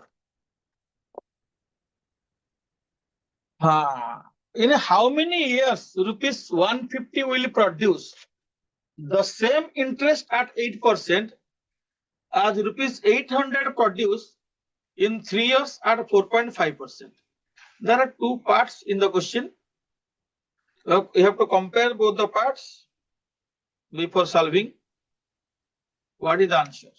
हाँ in how many years rupees 150 will produce the same interest at 8% as rupees 800 produced in 3 years at 4.5%. There are two parts in the question. You have to compare both the parts before solving. What is the answer?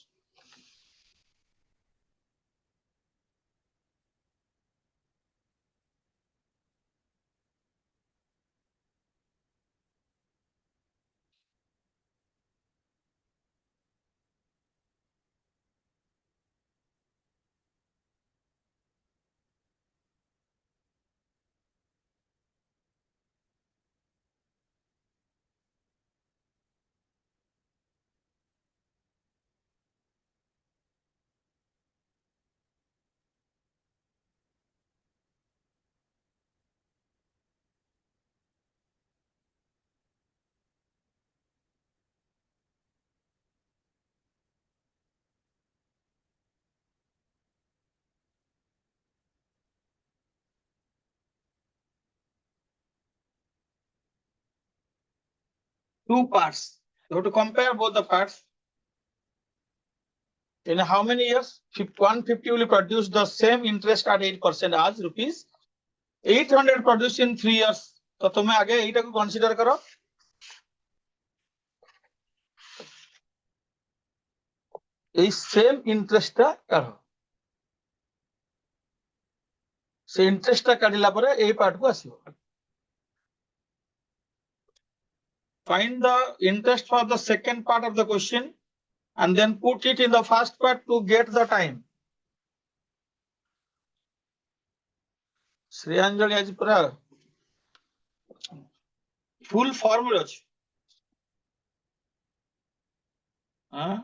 Two parts. You have to compare both the parts. In how many years 150 will produce the same interest at 8% as rupees 800 produced in 3 years. तो तुम्हें आगे एटा को consider करो ए same interest करो से interest काढिला परे ए part को आसीबो find the interest for the second part of the question and then put it in the first part to get the time. Shreyanjali आज पूरा फुल फॉर्मूला अछि हां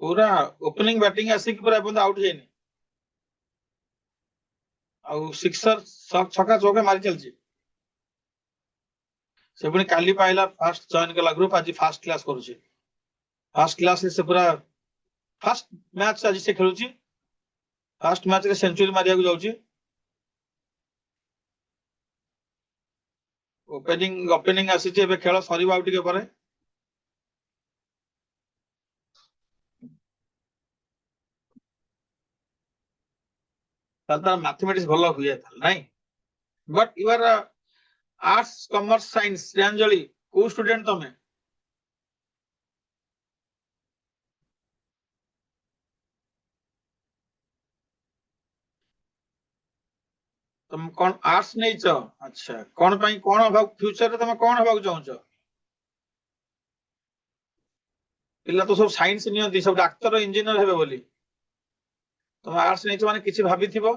पूरा ओपनिंग बैटिंग आसी कि पूरा बंद आउट जेनी आ सिक्सर छक्का चौका मारी चलछि से पुनी काली पाइला फर्स्ट जॉइन कला ग्रुप आज फर्स्ट क्लास करूछि फर्स्ट क्लास से पूरा फर्स्ट मैच आज से खेलुछि फर्स्ट मैच रे सेंचुरी मारिया को जाउछि ओपनिंग आसी जे बे खेल सरीबा आउट के परे तार मैथमेटिक्स भल हुए नहीं but you are arts commerce science Shreyanjali को स्टूडेंट तमे तुम कौन आर्ट्स नहीं छ अच्छा कौन पाई कौन हबा फ्यूचर रे तुम कौन हबा चाहौ छ पिला तो सब साइंस नियंती सब डाक्टर इंजीनियर हेबे बोली तुम आर्ट्स नहीं छ माने किछि भाबिथिबो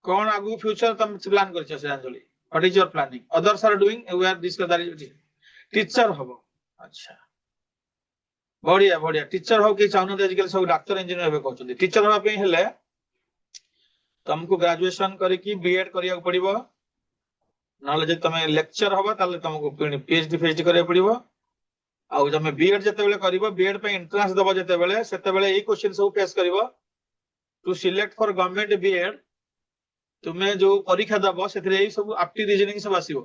कौन आगु फ्यूचर तुम प्लान करछ Shreyanjali what is your planning others are doing we are discuss teacher हबो अच्छा बढ़िया बढ़िया टीचर हो कि चाहनु आजकल सब डाक्टर इंजीनियर हेबे कहउछन्ती टीचर हबा पे हेले तुमको ग्रेजुएशन करके बीएड करिया पड़िबो नाले जे तमे लेक्चर हबो ताले तुमको पीएचडी करिया पड़िबो आउ जमे बीएड जते बेले करिवो बीएड पे एंट्रेंस दबो जते बेले सेते बेले ए क्वेश्चन सब फेस करिवो to select for government BEd तुमे जो परीक्षा दबो सेतरे ए सब एप्टी रीजनिंग सब आसीबो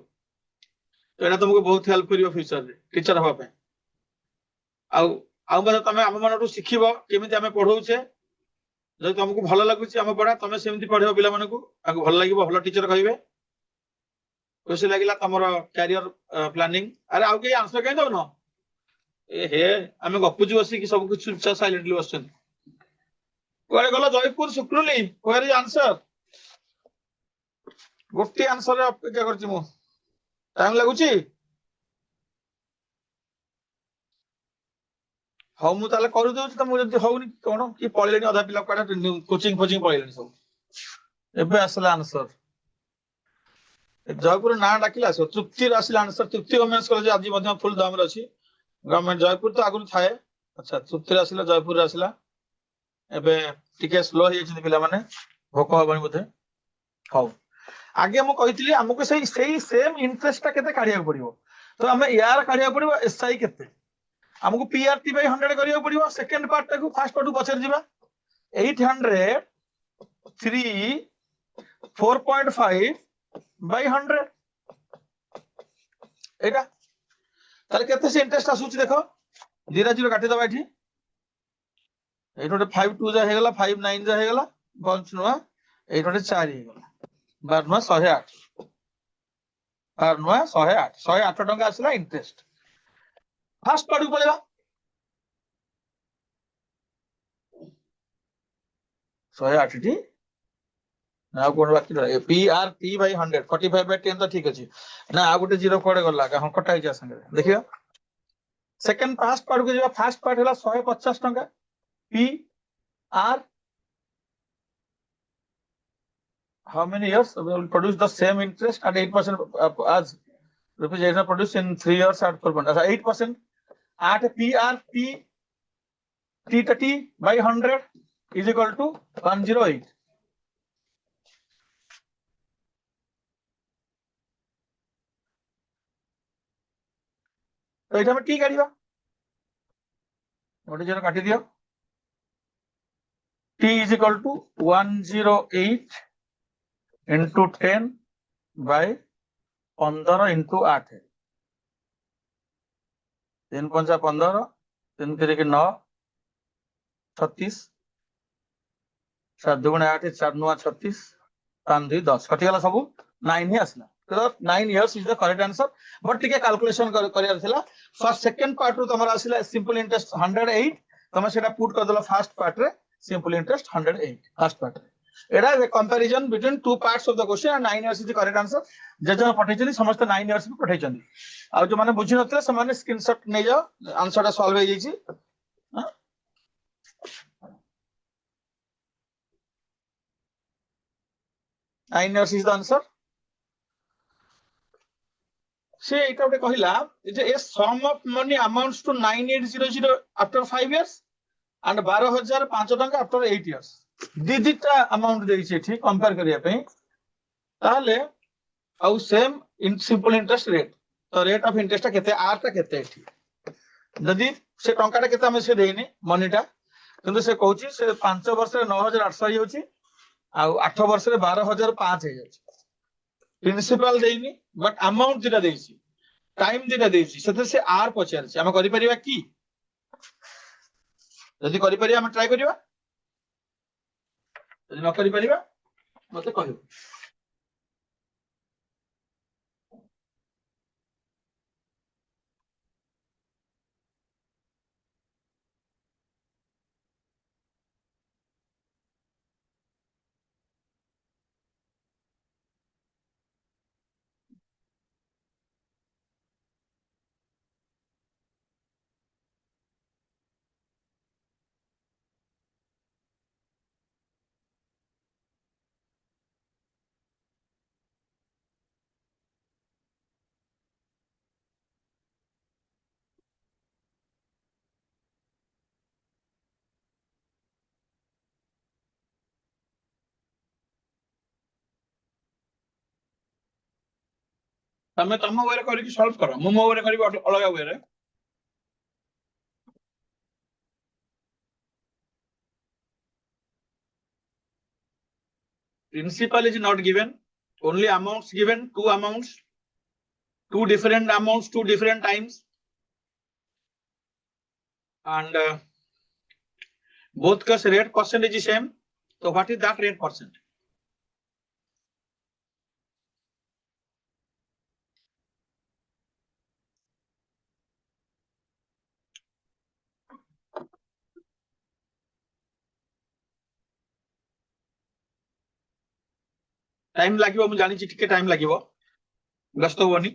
तो एटा तुमको बहुत हेल्प करिवो फ्यूचर रे टीचर हबा पे आउ आउ मतलब तमे हम मनटू सिखिबो केमिति हमें पढौछे जब तुमको भल लगुच आम पढ़ा तुम सेमती पढ़े पिला मानक भल लगे भल टीचर कहे खुशी लगे तुम कैरियर प्लानिंग अरे आउ कहीं आंसर कहीं दौन ए हे आम गपुची बस सब कुछ चुपचाप साइलेंटली बस कड़े गल जयपुर शुक्रुली वेयर इज आंसर गोटे आंसर अपेक्षा कर टाइम लगुच हाँ मुझे कर तुमको हौनी कौन कि पढ़े अधा पिला कोचिंग फोचिंग पढ़े सब एबे आसला आंसर जयपुर ना डाकिले आस तृप्ति आसला आंसर तृप्ति वोमेन्स कॉलेज आज फुल दाम अच्छी गवर्नमेंट जयपुर तो आगुरी थाए अच्छा तृप्ति आसला जयपुर आसला एबे टिके स्लो हो पिला माने भोक हबनी बोधे हौ आगे मु कहितली हमको सही सेम इंटरेस्ट केते काढिया पड़िबो तो हमें यार काढिया पड़िबो एसआई केते हमको पीआरटी बाय 100 करियो पड़िबो सेकंड पार्ट टाकू फर्स्ट पार्ट पछर जिबा 800 3 4.5 बाय 100 एटा ताले केते से इंटरेस्ट आसुची देखो 0 काटी दबा एठी एठोटे 5 2 जा हेगला 5 9 जा हेगला बंच नुआ एठोटे 4 हेगला 12 नुआ 108 12 नुआ 108 टका आसला इंटरेस्ट फर्स्ट पार्ट को पड़ेगा 108 टी ना कोन बाकी रहे पीआरटी बाय 100 45 बाय 10 तो ठीक अछि ना आ गुटे जीरो कोड गला का हम कटाई जा संगे देखियो सेकंड फर्स्ट पार्ट को जेबा फर्स्ट पार्ट हला 150 टका P R how many years will produce the same interest at 8% as rupees 800 produced in 3 years at 4%. 8% at PRT T by 100 is equal to 108. तो ये टी काढ़ा गोटे जन काटी दियो T is equal to 108 into 10 by 15 into 8 3 5 15 3 3 9 36 7 2 8 4 9 36 5 2 10 कटिगला सब 9 ही आसला तो 9 years is the correct answer but टिके कैलकुलेशन करियार थिला फर्स्ट सेकंड पार्ट रो तमरा आसिला सिंपल इंटरेस्ट 108 तमे सेटा पुट कर देला फर्स्ट पार्ट रे सिंपल इंटरेस्ट 108 फर्स्ट पार्ट रे एटा is comparison between two parts of the question and 9 years is the correct answer जे जे पठैछनी समस्त 9 years भी पठैछनी आ जो माने बुझि नथले से माने स्क्रीनशॉट नै जाओ आंसर टा सॉल्व हो जाई छी 9 years is the answer. से एटा उठे कहिला जे a sum of money amounts to 9800 after 5 years and 12005 टका आफ्टर 8 years दिदिटा अमाउंट देई छै ठीक कंपेयर करिया पे ताले आउ same in simple interest rate तो रेट ऑफ इंटरेस्ट केते आर ता केते ठीक जदी से टंकाटा केते हम से देइनी मनीटा किंतु से कहूची से 5 वर्ष रे 9800 ही होची आ 8 वर्ष रे 12005 हे जाची प्रिंसिपल देइनी बट अमाउंट दिटा देइची टाइम दिटा देइची सेते से आर पचारची हम करि परिबा की जदी करि परिबा हम ट्राई करिबा ଯଦି ନ କରିପାରିବା ମତେ କହିବ। ତମେ ତମ ୱେରେ କରିକି ସଲ୍ଭ କର, ମୁଁ ମୋ ୱେରେ କରିବି ଅଲଗା ୱେରେ। Principal is not given, only amounts given, two amounts, two different amounts, two different times, and both case rate percentage is same. So what is that rate percent? Time लागिवो, मु जानि टिके टाइम लागिवो, व्यस्त होनी।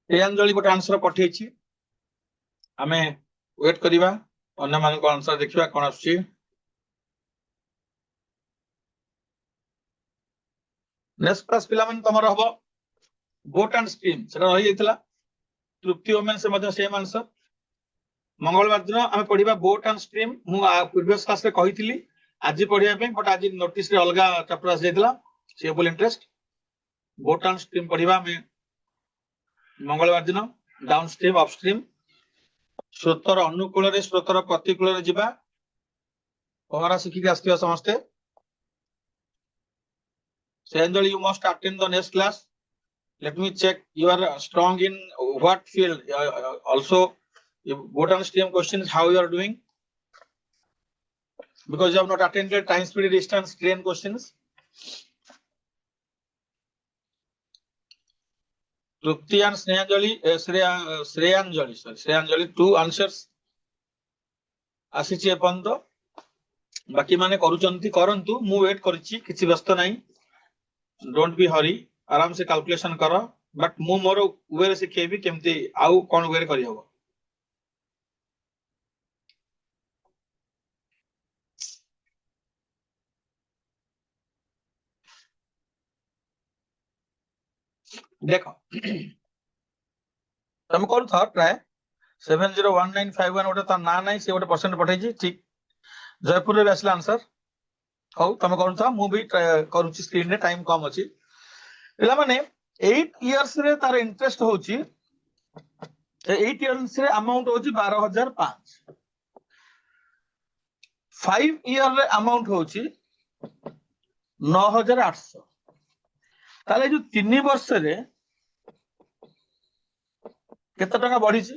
श्रेयांजलि गोटे आंसर पठेछि, आमे wait करिवा, अन्य मानको आंसर देखिवा कोन आछि। नेक्स्ट क्लास पिला मन तमर हबो बोट एंड स्ट्रीम, सेटा रहि जैतला। तृप्ति ओमेन से मध्य सेम आंसर। मंगलवार दिन आमे पढिबा बोट एंड स्ट्रीम। मु प्रीवियस क्लास रे कहितली आज पढिया पे, बट आज नोटिस रे अलगा चैप्टर आस जैतला, सेबल इंटरेस्ट। बोट एंड स्ट्रीम पढिबा में मंगलवार दिन। डाउन स्ट्रीम, अप स्ट्रीम, स्रोतर अनुकूल रे स्रोतर प्रतिकूल रे जिबा। पहरा शिखिक आस्थिबा समस्ते। Sriyanjali, you must attend the next class. Let me check you are strong in what field. Also, boat and stream questions, how you are doing, because you have not attended time, speed, distance, train questions. Trupti and Shreyanjali, two answers ଆସିଛି ଏପର୍ଯ୍ୟନ୍ତ। बाकी माने करूचंती करंतु, मु wait करछि, किछि व्यस्त नाही। डोंट बी हरी, आराम से कैलकुलेशन करो। बट मु मोर वे रे सिखेबी केमती आउ कोन वे रे करि हबो। देखो तुम करू था ट्राई 701951 गोटे तार ना नहीं, से गोटे परसेंट पठेछि। ठीक, जयपुर रे आसला आंसर। हौ तुम करू था, मु भी करूछि। स्क्रीन रे टाइम कम अछि पिला माने। 8 इयर्स रे तार इंटरेस्ट होछि, 8 इयर्स रे अमाउंट होछि 12005। 5 इयर रे अमाउंट होछि 9800। ताले जो 3 वर्ष रे केते टका बढ़ी छी?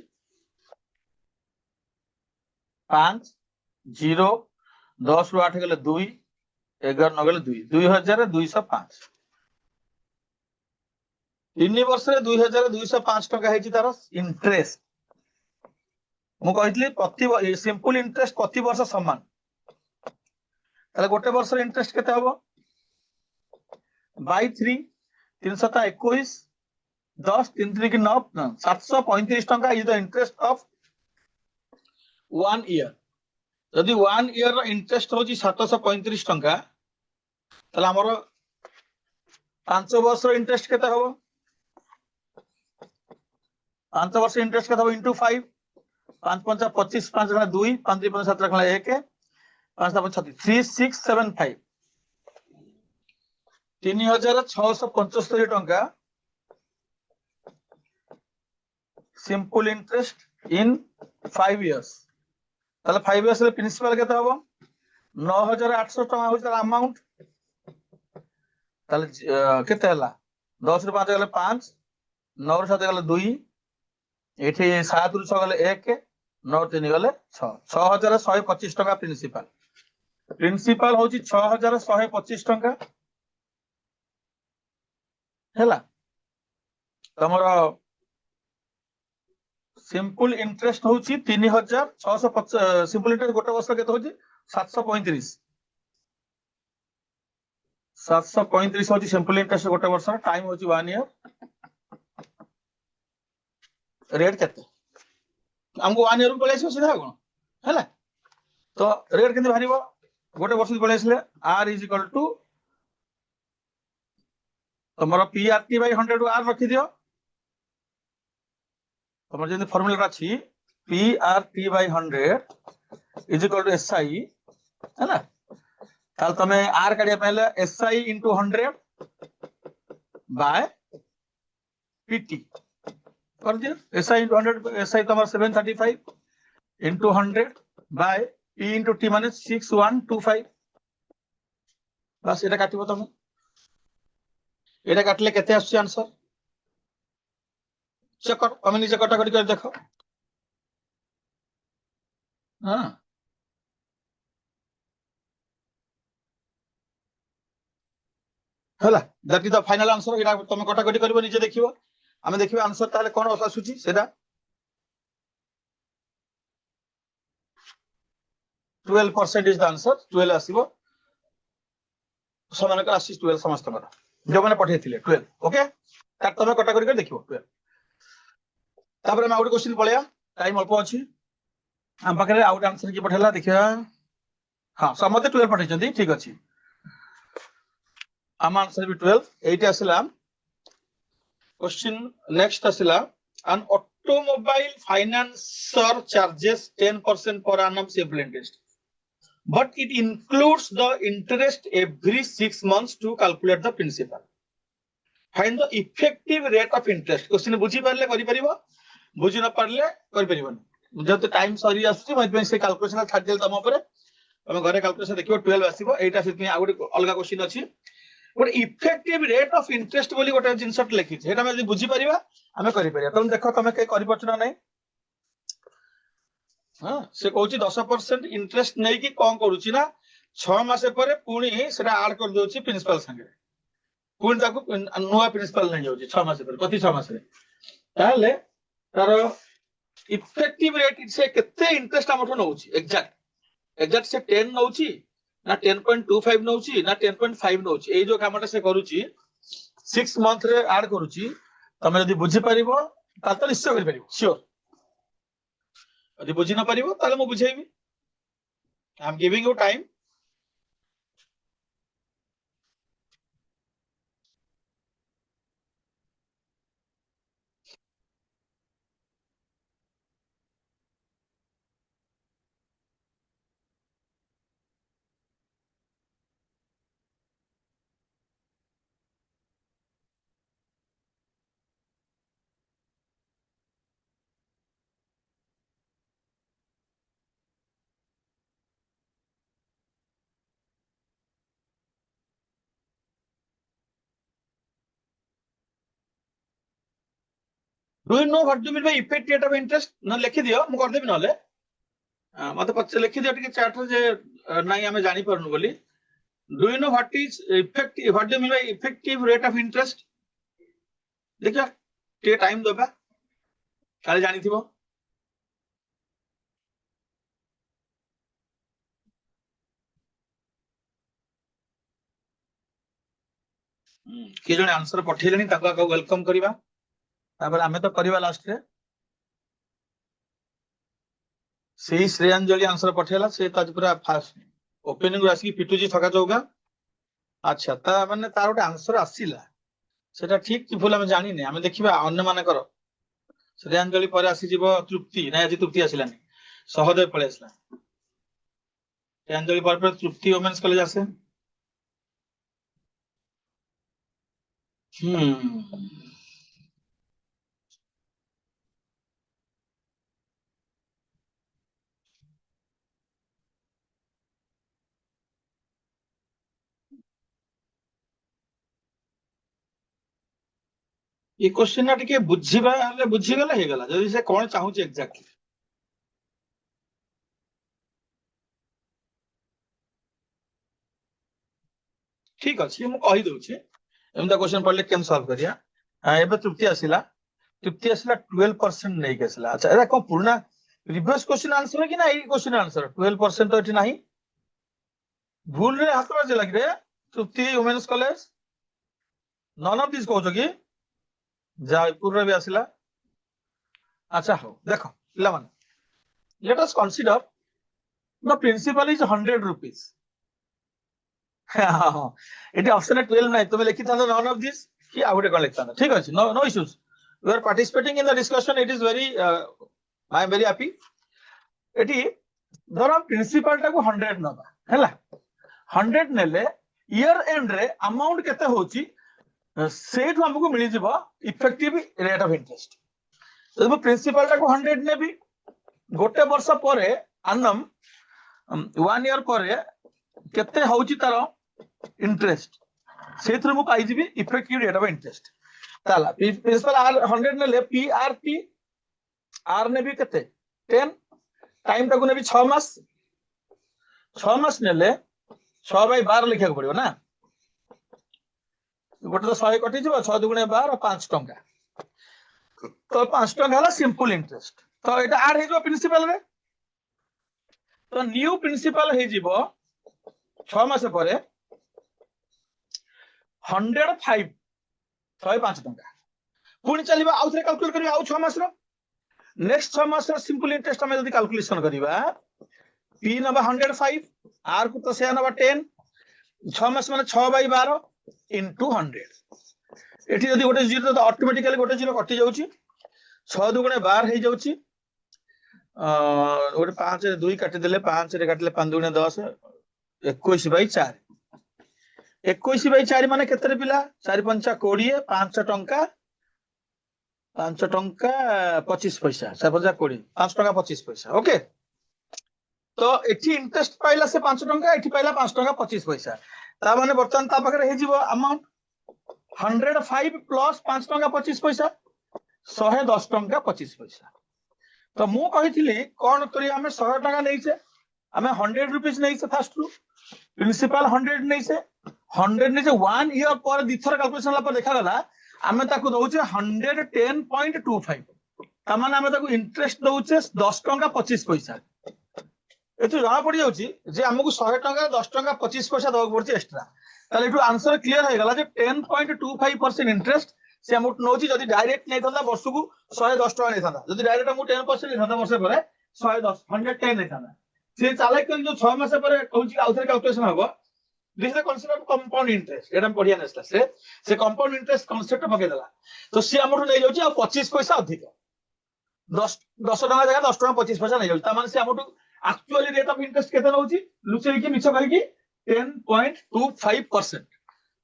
5 0 10 रु 8 गेले 2 11 न गेले 2 2205। 3 वर्ष रे 2205 टका हेछि तार इंटरेस्ट। मु कहितली प्रति सिंपल इंटरेस्ट प्रति वर्ष समान। ताले गोटे वर्ष रे इंटरेस्ट केते हबो? बाय 3 321 10 3 3 की 9 735 टका is the interest of 1 year. यदि 1 ईयर रो इंटरेस्ट होची 735 टका, तला हमर 5 वर्ष रो इंटरेस्ट केते हबो? 5 वर्ष इंटरेस्ट केते हबो इनटू 5। 5 5 25 5 गला 2 5 3 5 7 गला 1 5 7 36 3675 3675 टका सिंपल इंटरेस्ट इन 5 इयर्स। ताले 5 इयर्स रे प्रिंसिपल केते हबो? 9800 टका होय तार अमाउंट। ताले केते हला? 10 रु 5 गले 5 9 ରୁ 7 ଗଲେ 2, ଏଠି 7 ରୁ 6 ଗଲେ 1, 9 ରୁ 3 ଗଲେ 6, 6125 ଟଙ୍କା ପ୍ରିନ୍ସିପାଲ ହଉଛି 6125 ଟଙ୍କା ହେଲା। ତମର ସିମ୍ପଲ ଇଣ୍ଟରେଷ୍ଟ ହଉଛି 3650, ସିମ୍ପଲ ଇଣ୍ଟରେଷ୍ଟ ଗୋଟେ ବର୍ଷ କେତେ ହଉଛି 735, 735 ହଉଛି ସିମ୍ପଲ ଇଣ୍ଟରେଷ୍ଟ ଗୋଟେ ବର୍ଷ, ଟାଇମ ହଉଛି 1 ଇୟର, ରେଟ୍ କେତେ ଆମକୁ 1 ଇୟର ପଳେଇ ଆସିବ ସିଧା କଣ ହେଲା। ତ ରେଟ୍ କେମିତି ବାହାରିବ, ଗୋଟେ ବର୍ଷ ପଳେଇ ଆସିଲେ r ଇଜ ଇକ୍ୱାଲ ଟୁ ତମର PRT ବାଇ 100 କୁ r ରଖିଦିଅ, ତମର ଯେମିତି ଫର୍ମୁଲା ଅଛି PRT by 100 is equal two SI ହେଲା। ତାହେଲେ ତମେ r କାଢିବା ପାଇଁ ହେଲେ SI into 100 ବାय PT କରିଦିଅ, SI into 100, SI ତମର 735 into 100 by P into T माने 6125, बस এটা কাটিব তুমি, এটা কাটলে কেতে আসছে आंसर চেক কর, তুমি নিজে কটাকটি করে দেখো। হ্যাঁ ହେଲା, that is the final answer, এটা তুমি কটাকটি করিব নিজে দেখিব, আমি দেখিবা आंसर তাহলে কোন আସୁছি সেটা 12% ইজ দ্য आंसर, 12 আসিব, সমানক আসি 12 সমস্তଙ୍କର ଯୋଉମାନେ ପଠେଇଥିଲେ 12, ଓକେ ତାର ତମେ କଟାକଟି କରି ଦେଖିବ 12। ତାପରେ ଆମେ ଆଉ ଗୋଟେ କ୍ୱେଶ୍ଚିନ୍ ପଳେଇବା, ଟାଇମ ଅଳ୍ପ ଅଛି ଆମ ପାଖରେ, ଆଉ ଗୋଟେ आंसर କି ପଠେଇଲା ଦେଖିବା। ହଁ ସମସ୍ତେ 12 ପଠେଇଛନ୍ତି, ଠିକ ଅଛି, ଆମ आंसर ବି 12, এইটা আসলা क्वेश्चन। नेक्स्ट আসলা an automobile financer charges 10% per annum simple interest, but it includes the interest every 6 months to calculate the principal. Find the effective rate of interest. Question बुझी पारले करि परिबो, बुझी न पारले करि परिबोनी, जत टाइम सरी आसी मैं से कैलकुलेशन छाड़ देल तम ऊपर, तुम घरे कैलकुलेशन देखियो 12 आसीबो, एटा से आ गोटे अलगा क्वेश्चन अछि, गोटे इफेक्टिव रेट ऑफ इंटरेस्ट बोली गोटे जिनस लिखी है, हम बुझी पारिबा आमे करि परिबा। तुम देखो तुम के करि परछ ना नहीं, हां से कहूची 10% इंटरेस्ट नै कि कोन करूची ना 6 मास परे पुणी सेटा ऐड कर दोची प्रिंसिपल संगे, पुणी ताको नुवा प्रिंसिपल नै जाउची 6 मास परे, प्रति 6 मास रे, ताले तार इफेक्टिव रेट से केते इंटरेस्ट हमठो नउची, एग्जैक्ट एग्जैक्ट से 10 नउची ना 10.25 नउची ना 10.5 नउची, ए जो कामटा से करूची 6 मंथ रे ऐड करूची, तमे यदि बुझी परिबो ताल तो निश्चय करि परिबो श्योर, यदि बुझी न परिबो ताले मु बुझेबी, I am giving you time. Do you know what do mean by effect rate of interest, न लिखि दियो मु कर देबी, नले मते पछ लिखि दियो टिके चैट रे जे नाही हमें जानि परनु बोली। Do you know what is effect, what do mean bye effective rate of interest, देखियो टिके टाइम दोबा काले जानि थिबो। किए जने आंसर पठेलेनी ताको आको वेलकम करिवा, तापर आमे तो करिवा लास्ट रे। सेही श्रेयांजलि आंसर पठेला, से ताज पूरा फास्ट ओपनिंग रो आसी पिटुजी थका चौका, अच्छा ता माने तार गोटे आंसर आसीला, सेटा ठीक कि भूल हम जानि नै, हम देखिबा अन्य माने करो। श्रेयांजलि पर आसी जीवो तृप्ति, नै आज तृप्ति आसिलानी, सहदेव पळे आसला, श्रेयांजलि पर तृप्ति वुमेन्स कॉलेज आसे। ये क्वेश्चन टिके बुझिबा हेले बुझिगला हे गला जदी से कोन चाहूची एग्जैक्टली। ठीक अछि मु कहि दउची एमता क्वेश्चन पढ़ले केम सॉल्व करिया। एबे तृप्ति आसिला 12% नहीं के आसिला। अच्छा एरा को पुराना रिवर्स क्वेश्चन आंसर है कि ना ई क्वेश्चन आंसर 12% तो एठी नाही। भूल रे हाथ बाजे लग रे Tripti women's college none of this कहू कि जयपुर रे भी आसिला। अच्छा हो देखो पिला माने let us consider the principal is 100 rupees. हाँ एटी ऑप्शन 12 नहीं तुम लिखि था नन ऑफ दिस कि आ गोटे कोन लिखता ठीक अछि no no issues you are participating in the discussion it is very I am very happy. एटी धर प्रिंसिपल टा को 100 नबा हैला 100 नेले ईयर एंड रे अमाउंट केते होची सेठ हमको मिली जिवो इफेक्टिव रेट ऑफ इंटरेस्ट। तो मैं प्रिंसिपल टा को 100 नेबी गोटे वर्ष परे आनम 1 ईयर परे केते होची तारो इंटरेस्ट सेथरे मु पाई जिबी इफेक्टिव रेट ऑफ इंटरेस्ट। ताला प्रिंसिपल आर 100 नेले पी आर टी आर ने भी केते 10 टाइम टाको ने भी 6 मास 6 मास नेले 6 बाय 12 लिखा पड़ियो ना गोटे तो 100 कटि जिवो 6 दुगुणे 12 5 टंका तो 5 टंका हला सिंपल इंटरेस्ट तो एटा आर हे जो प्रिंसिपल रे तो न्यू प्रिंसिपल हे जिवो 6 मास परे 105 105 टंका पुणी चलिबा आउ थरे कैलकुलेट करिबा आउ 6 मास रो नेक्स्ट 6 मास रो सिंपल इंटरेस्ट हम जदी कैलकुलेशन करिबा पी नबा 105 आर को तो से नबा 10 6 मास माने 6 बाय 12 इनटू 100 एठी जदी गोटे जीरो तो ऑटोमेटिकली गोटे जीरो कटि जाउची 6 दुगुणे 12 हे जाउची गोटे 5 रे 2 काटि देले 5 रे काटले 5 दुगुणे 10 21 बाय 4 21 बाय 4 माने केते रे पिला 4 5 20 5 टंका 5 टंका 25 पैसा 4 5 20 5 टंका 25 पैसा ओके। तो एठी इंटरेस्ट पाइला से 5 टंका एठी पाइला 5 टंका 25 पैसा ता माने बर्तन ता पाखरे हे जीवो अमाउंट 105 प्लस 5 टंका 25 पैसा 110 टंका 25 पैसा। तो मु कहिथिली कोन करी हमें 100 टंका नै छे हमें 100 रुपीस नै छे फर्स्ट रु प्रिंसिपल 100 नै छे 100 नै छे 1 ईयर पर दिथर कैलकुलेशन ला पर देखा गला हमें ताकू दउचे 110.25 ता माने हमें ताकू इंटरेस्ट दउचे 10 टंका 25 पैसा एतु जना पड़ी जाउची जे हमकु 100 टंका 10 टंका 25 पैसा दବାକୁ पड़ची एक्स्ट्रा ताले एतु आंसर क्लियर हे गला जे 10.25% इंटरेस्ट से हमकु नोची जदी डायरेक्ट नै थांदा वर्ष को 110 टंका नै थांदा जदी डायरेक्ट हमकु 10% नै थांदा वर्ष परे 110 110 नै थांदा से चाले कर जो 6 मास परे कहूची आउथरे कैलकुलेशन हबो this is the concept of compound interest Adam पढ़िया नेसला से कंपाउंड इंटरेस्ट कांसेप्ट पके देला तो से हमठु नै जाउची आ 25 पैसा अधिक 10 10 टंका जगह 10 टंका 25 पैसा नै जाउची ता माने से हमठु एक्चुअली रेट ऑफ इंटरेस्ट केते नउची लुचेई कि मिछ कहि कि 10.25%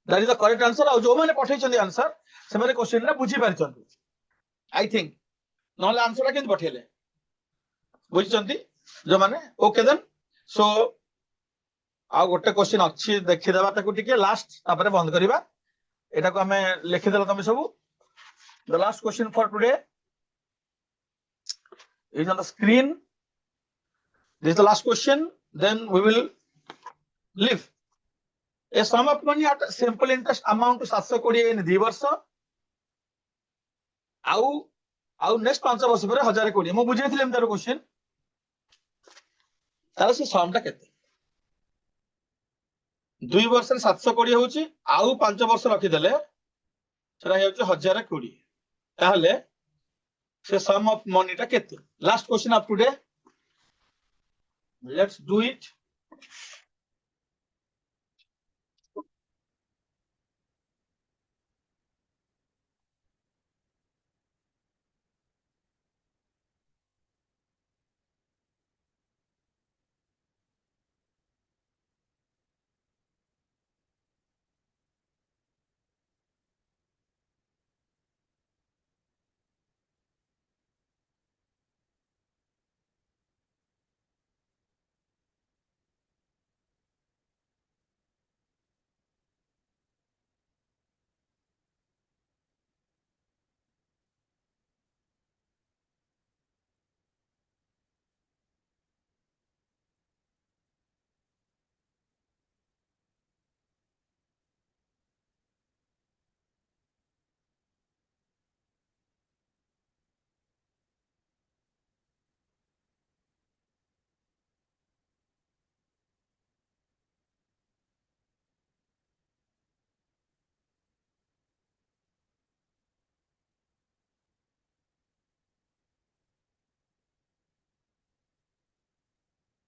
that is the correct answer आ जो माने पठै छथि आंसर से माने क्वेश्चन ना बुझी पारि छथि आई थिंक नहले आंसर के पठेले बुझी छथि जो माने ओके देन सो आ गोटे क्वेश्चन अछि देखि देबा ताकू टिके लास्ट तापरे बंद करिबा एटा को हमें लिखि देला तमे सब the last question for today is on the screen this is the last question then we will leave a sum of money at simple interest amount to 720 in 2 वर्ष आउ आउ नेक्स्ट 5 वर्ष पर 1020 मु बुझेथिले तार क्वेश्चन तार से सम टा केते 2 वर्ष रे 720 होची आउ 5 वर्ष रखि देले सेरा हेउची 1020 ताहले से सम ऑफ मनी टा केते last question of today let's do it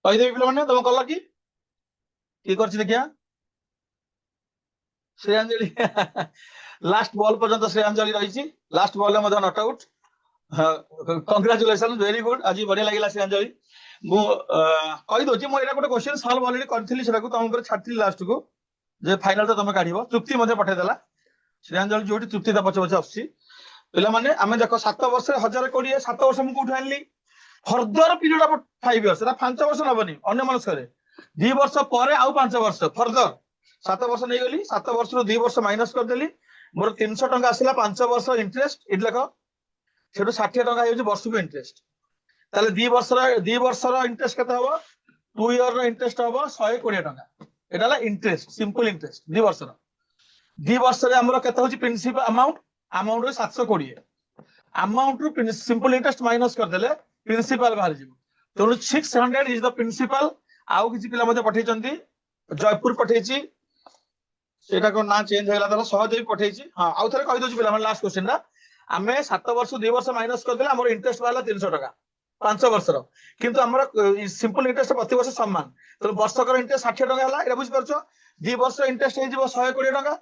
କହିଦେବି ପିଲାମାନେ ତମେ କଲ କି କିଏ କରିଛି ଦେଖିଆ ଶ୍ରେୟାଞ୍ଜଳି ଲାଷ୍ଟ ବଲ୍ ପର୍ଯ୍ୟନ୍ତ ଶ୍ରେୟାଞ୍ଜଳି ରହିଛି ଲାଷ୍ଟ ବଲ୍ ମଧ୍ୟ not out congratulation very good ଆଜି ବଢିଆ ଲାଗିଲା ଶ୍ରେୟାଞ୍ଜଳି ମୁଁ କହିଦଉଛି ମୁଁ ଏଇଟା ଗୋଟେ କ୍ୱେଶ୍ଚନ ସଲ୍ଭ ଅଲରେଡି କରିଥିଲି ସେଟାକୁ ତମ ଉପରେ ଛାଡିଥିଲି ଲାଷ୍ଟକୁ ଯେ ଫାଇନାଲ ତ ତମେ କାଢିବ ତୃପ୍ତି ମଧ୍ୟ ପଠେଇଦେଲା ଶ୍ରେୟାଞ୍ଜଳି ଯୋଉଠି ତୃପ୍ତି ତା ପଛେ ପଛେ ଆସୁଛି ପିଲାମାନେ ଆମେ ଦେଖ 7 ବର୍ଷରେ 1020 7 ବର୍ଷ ମୁଁ କୋଉଠୁ ଆଣିଲି ଫର୍ଦର ପିରିୟଡ ଅଫ 5 ଇୟର୍ସ ଏଟା 5 ବର୍ଷ ନବନି ଅନ୍ୟ ମନସ୍କରେ 2 ବର୍ଷ ପରେ ଆଉ 5 ବର୍ଷ ଫର୍ଦର 7 ବର୍ଷ ନେଇଗଲି 7 ବର୍ଷରୁ 2 ବର୍ଷ ମାଇନସ କରିଦେଲି ମୋର 300 ଟଙ୍କା ଆସିଲା 5 ବର୍ଷ ଇଣ୍ଟରେଷ୍ଟ ଏଠି ଲେଖ ସେଠୁ 60 ଟଙ୍କା ହେଇଯାଉଛି ବର୍ଷକୁ ଇଣ୍ଟରେଷ୍ଟ ତାହେଲେ 2 ବର୍ଷର ଇଣ୍ଟରେଷ୍ଟ କେତେ ହବ 2 ଇୟର ର ଇଣ୍ଟରେଷ୍ଟ ହବ 120 ଟଙ୍କା এটা ହେଲା ইন্টারেস্ট সিম্পল ইন্টারেস্ট 2 ବର୍ଷର 2 ବର୍ଷରେ ଆମର କେତେ ହଉଛି প্রিন্সিপাল अमाउंट ରୁ 720 अमाउंट ରୁ সিম্পল ইন্টারেস্ট মাইনস କରିଦେଲେ প্রিন্সিপাল ବାହାରି ଯିବ ତେଣୁ 600 ଇଜ ଦ ପ୍ରିନ୍ସିପାଲ ଆଉ କିଛି ପିଲା ମଧ୍ୟ ପଠେଇଛନ୍ତି ଜୟପୁର ପଠେଇଛି ସେଇଟା କୋ ନା ଚେଞ୍ଜ ହେଇଗଲା ତାର ସହଦେବ ପଠେଇଛି ହଁ ଆଉ ଥରେ କହି ଦଉଛି ପିଲାମାନେ ଲାଷ୍ଟ କ୍वेଶ୍ଚन ଟା ଆମେ 7 ବର୍ଷ 2 ବର୍ଷ ମାଇନସ କରିଦେଲେ ଆମର ଇଣ୍ଟରେଷ୍ଟ ବାହାରିଲା 300 ଟଙ୍କା 5 ବର୍ଷର କିନ୍ତୁ ଆମର ସିମ୍ପଲ ଇଣ୍ଟରେଷ୍ଟ ପ୍ରତି ବର୍ଷ ସମାନ ତେଣୁ ବର୍ଷକର ଇଣ୍ଟରେଷ୍ଟ 60 ଟଙ୍କା ହେଲା ଏଟା ବୁଝିପାରୁଛ 2 ବର୍ଷ ଇଣ୍ଟରେଷ୍ଟ ହେଇଯିବ 120 ଟଙ୍କା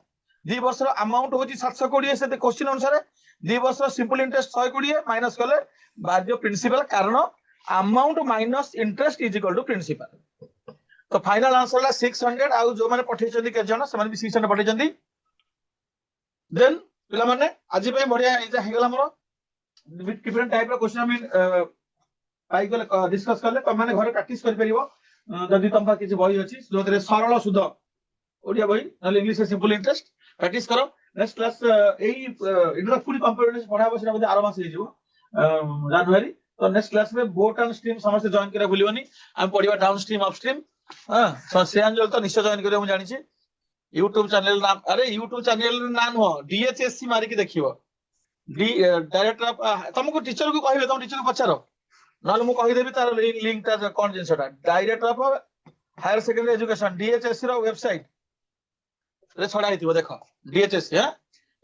2 ବର୍ଷର ଆମାଉଣ୍ଟ ହଉଛି 720 ସେ କ୍ୱେଶ୍ଚନ ଅନୁସାରେ 2 ବର୍ଷର ସିମ୍ପଲ ଇଣ୍ଟରେଷ୍ଟ 120 ମାଇନସ କଲେ ବାହାରିବ ପ୍ରିନ୍ସିପାଲ କାରଣ amount minus interest is equal two principal तो फाइनल आंसर ला 600 आउ जो माने पठेइछन्ती के जण से माने भी 600 पठेइछन्ती देन पिला माने आज पे बढ़िया एजा हेगला हमरो डिफरेंट टाइप रो क्वेश्चन हम पाई गले डिस्कस करले त माने घरे प्रैक्टिस कर परिबो जदी तंपा किछि बही अछि जोतरे सरल सुध ओडिया बही नले इंग्लिश से सिंपल इंटरेस्ट प्रैक्टिस करो नेक्स्ट क्लास एई इंट्रोडक्टरी कंप्यूटर पढाबो सेटा बजे 8 मास हे जिवो जनवरी तो नेक्स्ट क्लास में बोट एंड स्ट्रीम समस्त जॉइन करे भूलिबनी हम पढिबा डाउन स्ट्रीम अप स्ट्रीम हां श्रेयांजल तो निश्चय जॉइन करियो हम जानि छी YouTube चैनल नाम अरे YouTube चैनल नाम हो DHSC मारी के देखियो डी डायरेक्टर ऑफ तुमको टीचर को कहबे तुम टीचर को पछारो नले मु कहि देबी तार लिंक ता कोन जिंसटा director of higher secondary education DHSC रो वेबसाइट रे छडा हितिबो देखो DHSC हां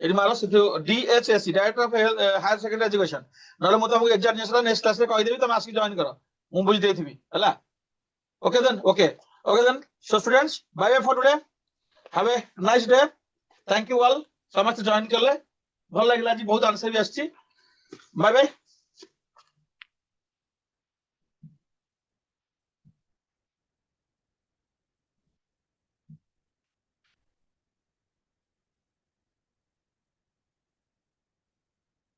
एडी मारो से DHSC director of higher secondary education नले मु तुमको एग्जामिनेशन नेक्स्ट क्लास में कहि देबी तुम आसी जॉइन करो मु बुझ देथिबी हला okay then so students bye bye for today have a nice day thank you all समस्त जॉइन करले भल लागला जी बहुत आंसर भी आछि बाय बाय